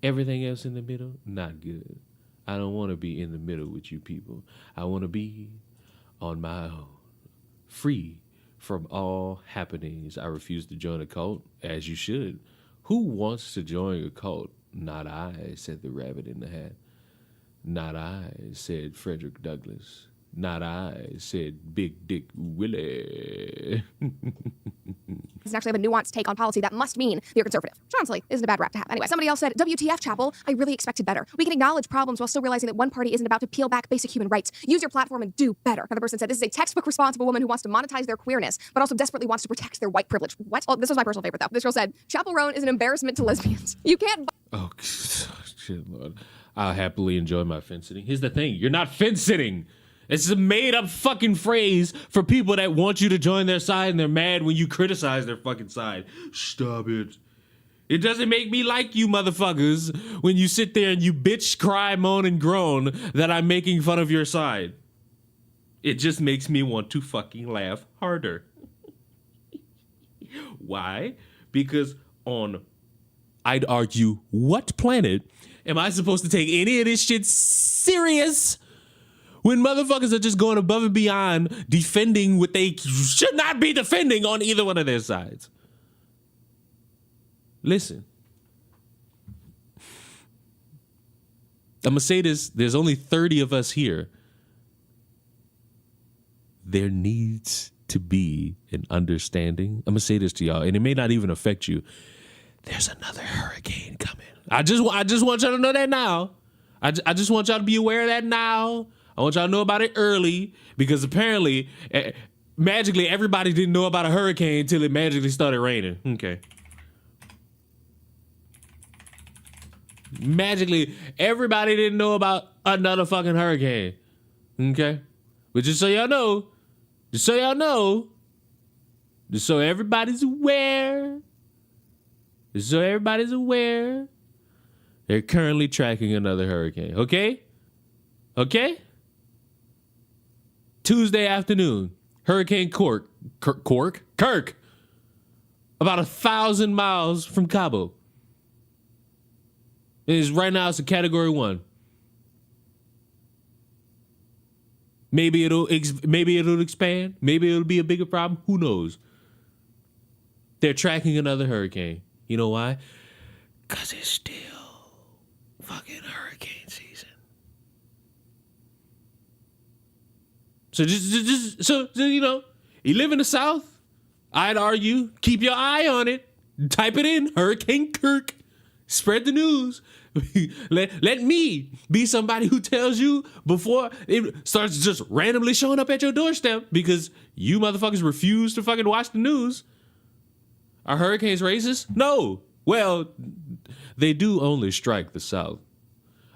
Everything else in the middle, not good. I don't want to be in the middle with you people. I want to be on my own, free from all happenings. I refuse to join a cult, as you should. Who wants to join a cult? Not I, said the rabbit in the hat. Not I, said Frederick Douglass. Not I, said Big Dick Willie.
It's actually have a nuanced take on policy that must mean that you're conservative. Which honestly isn't a bad rap to have. Anyway, somebody else said, WTF, Chappell, I really expected better. We can acknowledge problems while still realizing that one party isn't about to peel back basic human rights. Use your platform and do better. Another person said, this is a textbook response of a woman who wants to monetize their queerness, but also desperately wants to protect their white privilege. What? Oh, this was my personal favorite, though. This girl said, Chappell Roan is an embarrassment to lesbians. You can't...
Oh, shit, Lord. I'll happily enjoy my fence sitting. Here's the thing. You're not fence sitting. It's a made-up fucking phrase for people that want you to join their side and they're mad when you criticize their fucking side. Stop it. It doesn't make me like you motherfuckers when you sit there and you bitch, cry, moan, and groan that I'm making fun of your side. It just makes me want to fucking laugh harder. Why? Because on, I'd argue, what planet am I supposed to take any of this shit serious when motherfuckers are just going above and beyond defending what they should not be defending on either one of their sides? Listen, I'm going to say this. There's only 30 of us here. There needs to be an understanding. I'm going to say this to y'all, and it may not even affect you. There's another hurricane coming. I just want y'all to know that now. I just want y'all to be aware of that now. I want y'all to know about it early, because apparently, magically, everybody didn't know about a hurricane until it magically started raining. Okay. Magically, everybody didn't know about another fucking hurricane. Okay? But just so y'all know, just so everybody's aware, they're currently tracking another hurricane. Okay? Okay? Tuesday afternoon, Hurricane Kirk, about 1,000 miles from Cabo. Right now it's a Category 1. Maybe it'll expand. Maybe it'll be a bigger problem. Who knows? They're tracking another hurricane. You know why? Because it's still fucking hurricane season. So so you know, you live in the South, I'd argue, keep your eye on it. Type it in, Hurricane Kirk. Spread the news. let me be somebody who tells you before it starts just randomly showing up at your doorstep because you motherfuckers refuse to fucking watch the news. Are hurricanes racist? No. Well, they do only strike the South.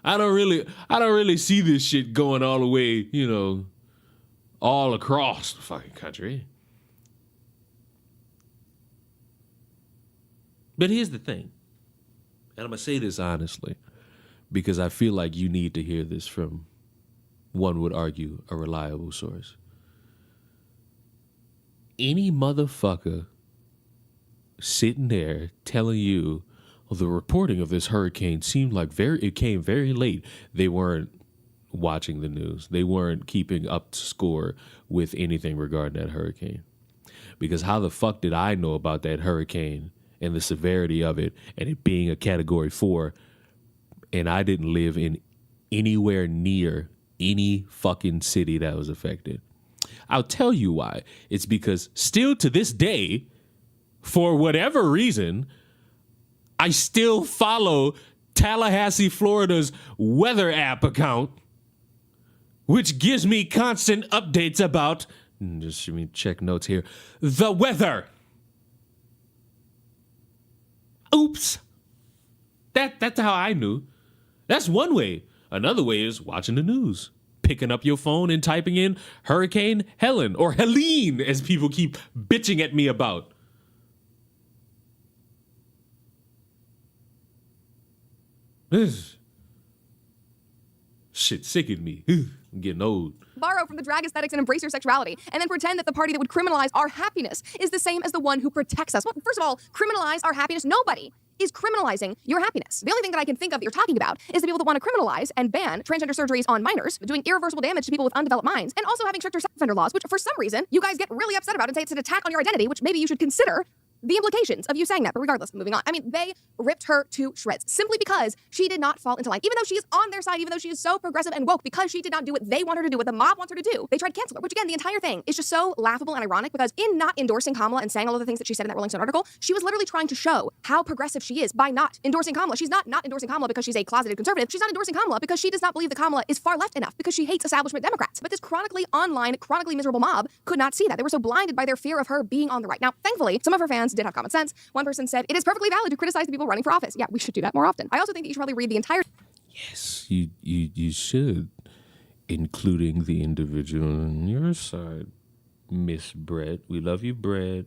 I don't really see this shit going all the way, you know, all across the fucking country. But here's the thing. And I'm going to say this honestly, because I feel like you need to hear this from, one would argue, a reliable source. Any motherfucker sitting there telling you, well, the reporting of this hurricane seemed like it came very late. They weren't watching the news. They weren't keeping up to score with anything regarding that hurricane. Because how the fuck did I know about that hurricane and the severity of it and it being a category 4 and I didn't live in anywhere near any fucking city that was affected? I'll tell you why. It's because still to this day, for whatever reason, I still follow Tallahassee, Florida's weather app account, which gives me constant updates about, just let me check notes here, the weather. Oops. That's how I knew. That's one way. Another way is watching the news. Picking up your phone and typing in Hurricane Helen, or Helene, as people keep bitching at me about. This shit sickened me. I'm getting old.
Borrow from the drag aesthetics and embrace your sexuality, and then pretend that the party that would criminalize our happiness is the same as the one who protects us. Well, first of all, criminalize our happiness. Nobody is criminalizing your happiness. The only thing that I can think of that you're talking about is the people that want to criminalize and ban transgender surgeries on minors, doing irreversible damage to people with undeveloped minds, and also having stricter sex offender laws, which for some reason you guys get really upset about and say it's an attack on your identity, which maybe you should consider the implications of you saying that. But regardless, moving on. I mean, they ripped her to shreds simply because she did not fall into line. Even though she is on their side, even though she is so progressive and woke, because she did not do what they want her to do, what the mob wants her to do, they tried to cancel her. Which again, the entire thing is just so laughable and ironic because in not endorsing Kamala and saying all of the things that she said in that Rolling Stone article, she was literally trying to show how progressive she is by not endorsing Kamala. She's not endorsing Kamala because she's a closeted conservative. She's not endorsing Kamala because she does not believe that Kamala is far left enough because she hates establishment Democrats. But this chronically online, chronically miserable mob could not see that. They were so blinded by their fear of her being on the right. Now, thankfully, some of her fans did have common sense. One person said, it is perfectly valid to criticize the people running for office. Yeah, we should do that more often. I also think that you should probably read the entire...
Yes, you should, including the individual on your side, Miss Brett. We love you, Brett.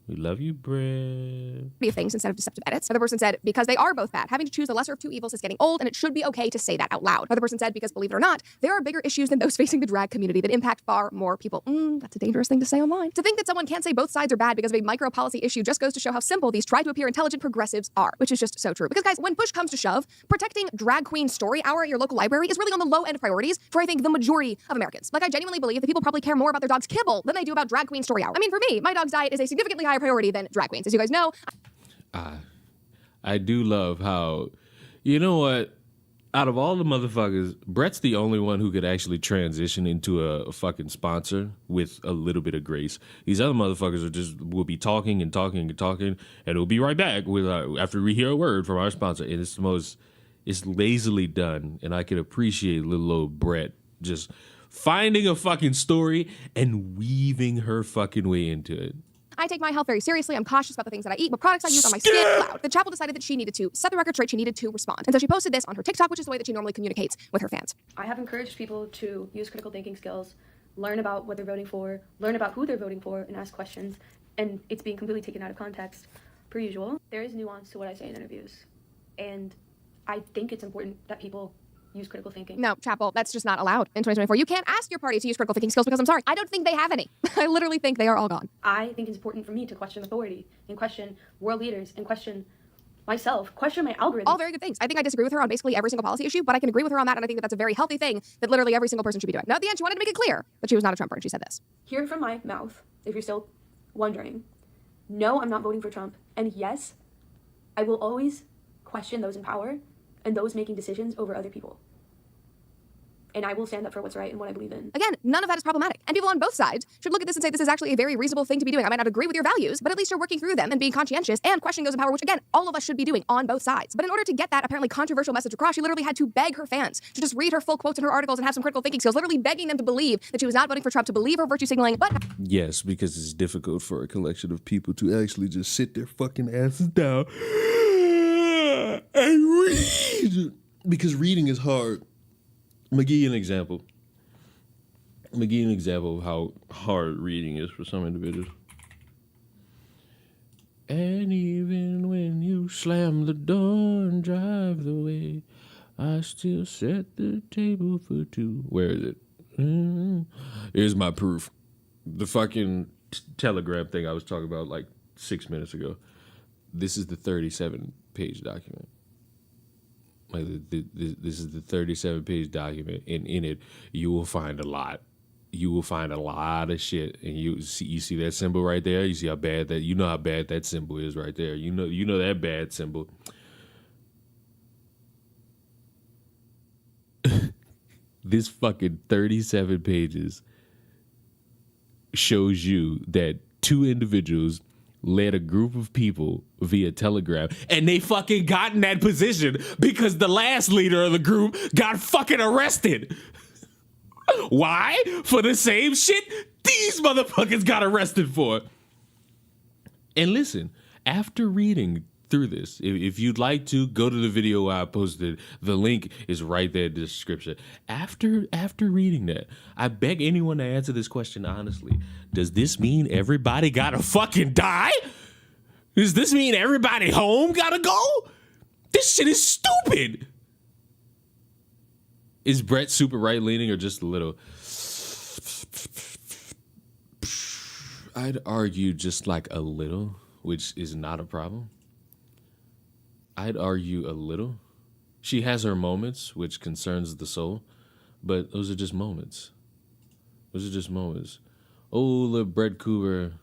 We love you, Brett.
Of things instead of deceptive edits. Another person said, because they are both bad. Having to choose the lesser of two evils is getting old, and it should be okay to say that out loud. Another person said, because believe it or not, there are bigger issues than those facing the drag community that impact far more people. That's a dangerous thing to say online. To think that someone can't say both sides are bad because of a micro policy issue just goes to show how simple these try to appear intelligent progressives are, which is just so true. Because guys, when push comes to shove, protecting drag queen story hour at your local library is really on the low end of priorities for I think the majority of Americans. Like I genuinely believe that people probably care more about their dog's kibble than they do about drag queen story hour. I mean, for me, my dog's diet is a significantly higher priority than drag queens. As you guys know,
I do love how, you know what, out of all the motherfuckers, Brett's the only one who could actually transition into a fucking sponsor with a little bit of grace. These other motherfuckers will be talking and talking and talking, and we'll be right back with after we hear a word from our sponsor. And it's lazily done, and I can appreciate little old Brett just finding a fucking story and weaving her fucking way into it.
I take my health very seriously. I'm cautious about the things that I eat, but products I use on my skin, loud. The chapel decided that she needed to set the record straight. She needed to respond. And so she posted this on her TikTok, which is the way that she normally communicates with her fans.
I have encouraged people to use critical thinking skills, learn about what they're voting for, learn about who they're voting for, and ask questions. And it's being completely taken out of context, per usual. There is nuance to what I say in interviews. And I think it's important that people use critical thinking.
No, Chapel, that's just not allowed in 2024. You can't ask your party to use critical thinking skills because I'm sorry, I don't think they have any. I literally think they are all gone.
I think it's important for me to question authority and question world leaders and question myself, question my algorithm.
All very good things. I think I disagree with her on basically every single policy issue, but I can agree with her on that, and I think that that's a very healthy thing that literally every single person should be doing. Now, at the end, she wanted to make it clear that she was not a Trumper, and she said this.
Hear from my mouth, if you're still wondering. No, I'm not voting for Trump. And yes, I will always question those in power and those making decisions over other people. and I will stand up for what's right and what I believe in.
Again, none of that is problematic. And people on both sides should look at this and say this is actually a very reasonable thing to be doing. I might not agree with your values, but at least you're working through them and being conscientious and questioning those in power, which again, all of us should be doing on both sides. But in order to get that apparently controversial message across, she literally had to beg her fans to just read her full quotes in her articles and have some critical thinking skills, literally begging them to believe that she was not voting for Trump, to believe her virtue signaling. But
Yes, because it's difficult for a collection of people to actually just sit their fucking asses down and read. Because reading is hard. I'm gonna give you an example. Of how hard reading is for some individuals. And even when you slam the door and drive away, I still set the table for two. Where is it? Here's my proof. The fucking Telegram thing I was talking about like 6 minutes ago. This is the 37-page document. Like this is the 37-page document, and in it you will find a lot. You will find a lot of shit, and you see that symbol right there. You see how bad that, you know how bad that symbol is right there. You know that bad symbol. This fucking 37 pages shows you that two individuals led a group of people via Telegram, and they fucking got in that position because the last leader of the group got fucking arrested. Why? For the same shit these motherfuckers got arrested for. And listen, after reading through this, if you'd like to, go to the video I posted. The link is right there in the description. After reading that, I beg anyone to answer this question honestly. Does this mean everybody gotta fucking die? Does this mean everybody home gotta go? This shit is stupid. Is Brett super right-leaning or just a little? I'd argue just like a little, which is not a problem. I'd argue a little. She has her moments, which concerns the soul, but those are just moments. Those are just moments. Oh, the Brett Cooper.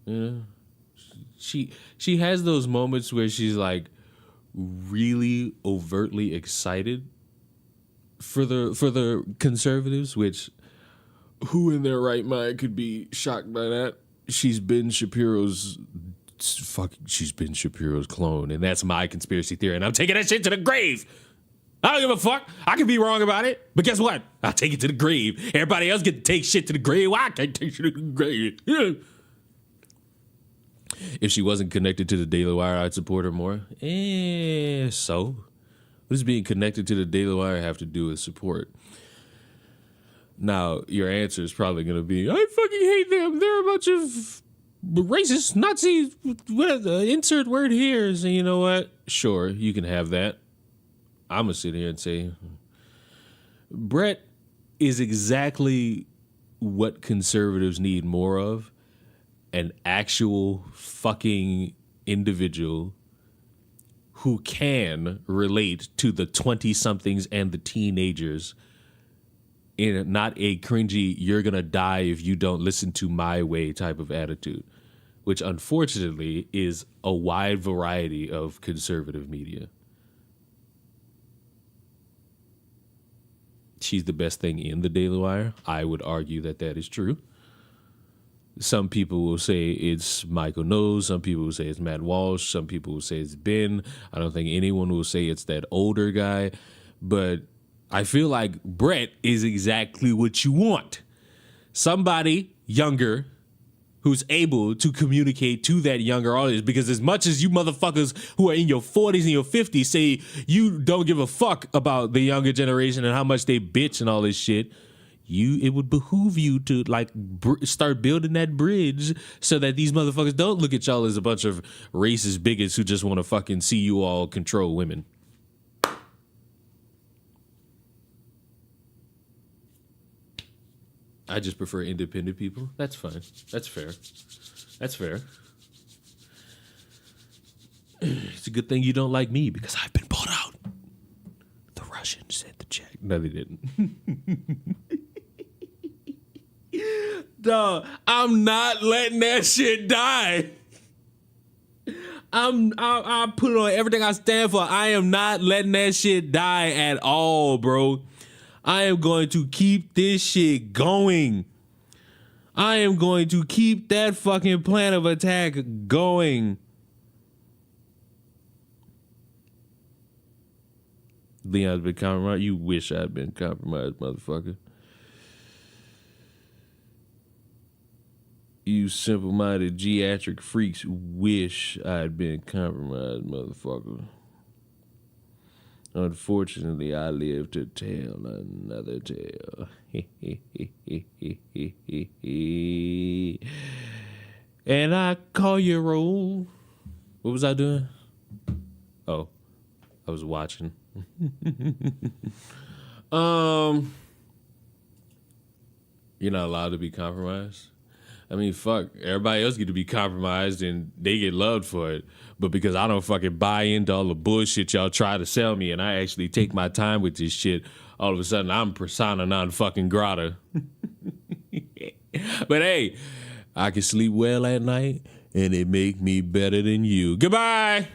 Yeah. She has those moments where she's like really overtly excited for the conservatives, which who in their right mind could be shocked by that? She's Ben Shapiro's clone, and that's my conspiracy theory, and I'm taking that shit to the grave. I don't give a fuck. I could be wrong about it, but guess what? I'll take it to the grave. Everybody else get to take shit to the grave. Why I can't take shit to the grave? Yeah. If she wasn't connected to the Daily Wire, I'd support her more. So? What does being connected to the Daily Wire have to do with support? Now, your answer is probably going to be, I fucking hate them. They're a bunch of racist Nazis. Insert word here. So you know what? Sure, you can have that. I'm going to sit here and say, Brett is exactly what conservatives need more of. An actual fucking individual who can relate to the 20-somethings and the teenagers in not a cringy, you're going to die if you don't listen to my way type of attitude, which unfortunately is a wide variety of conservative media. She's the best thing in the Daily Wire. I would argue that that is true. Some people will say it's Michael Knowles. Some people will say it's Matt Walsh. Some people will say it's Ben. I don't think anyone will say it's that older guy. But I feel like Brett is exactly what you want. Somebody younger who's able to communicate to that younger audience. Because as much as you motherfuckers who are in your 40s and your 50s say you don't give a fuck about the younger generation and how much they bitch and all this shit, it would behoove you to like start building that bridge so that these motherfuckers don't look at y'all as a bunch of racist bigots who just want to fucking see you all control women. I just prefer independent people. That's fine. That's fair. That's fair. It's a good thing you don't like me because I've been bought out. The Russians sent the check. No, they didn't. Dog, I'm not letting that shit die. I put it on everything I stand for. I am not letting that shit die at all, bro. I am going to keep this shit going. I am going to keep that fucking plan of attack going. Leon's been compromised. You wish I'd been compromised, motherfucker. You simple-minded geatric freaks wish I'd been compromised, motherfucker. Unfortunately, I live to tell another tale. And I call you roll. What was I doing? Oh, I was watching. You're not allowed to be compromised. I mean, fuck, everybody else get to be compromised and they get loved for it. But because I don't fucking buy into all the bullshit y'all try to sell me and I actually take my time with this shit, all of a sudden I'm persona non fucking grata. But hey, I can sleep well at night and it make me better than you. Goodbye.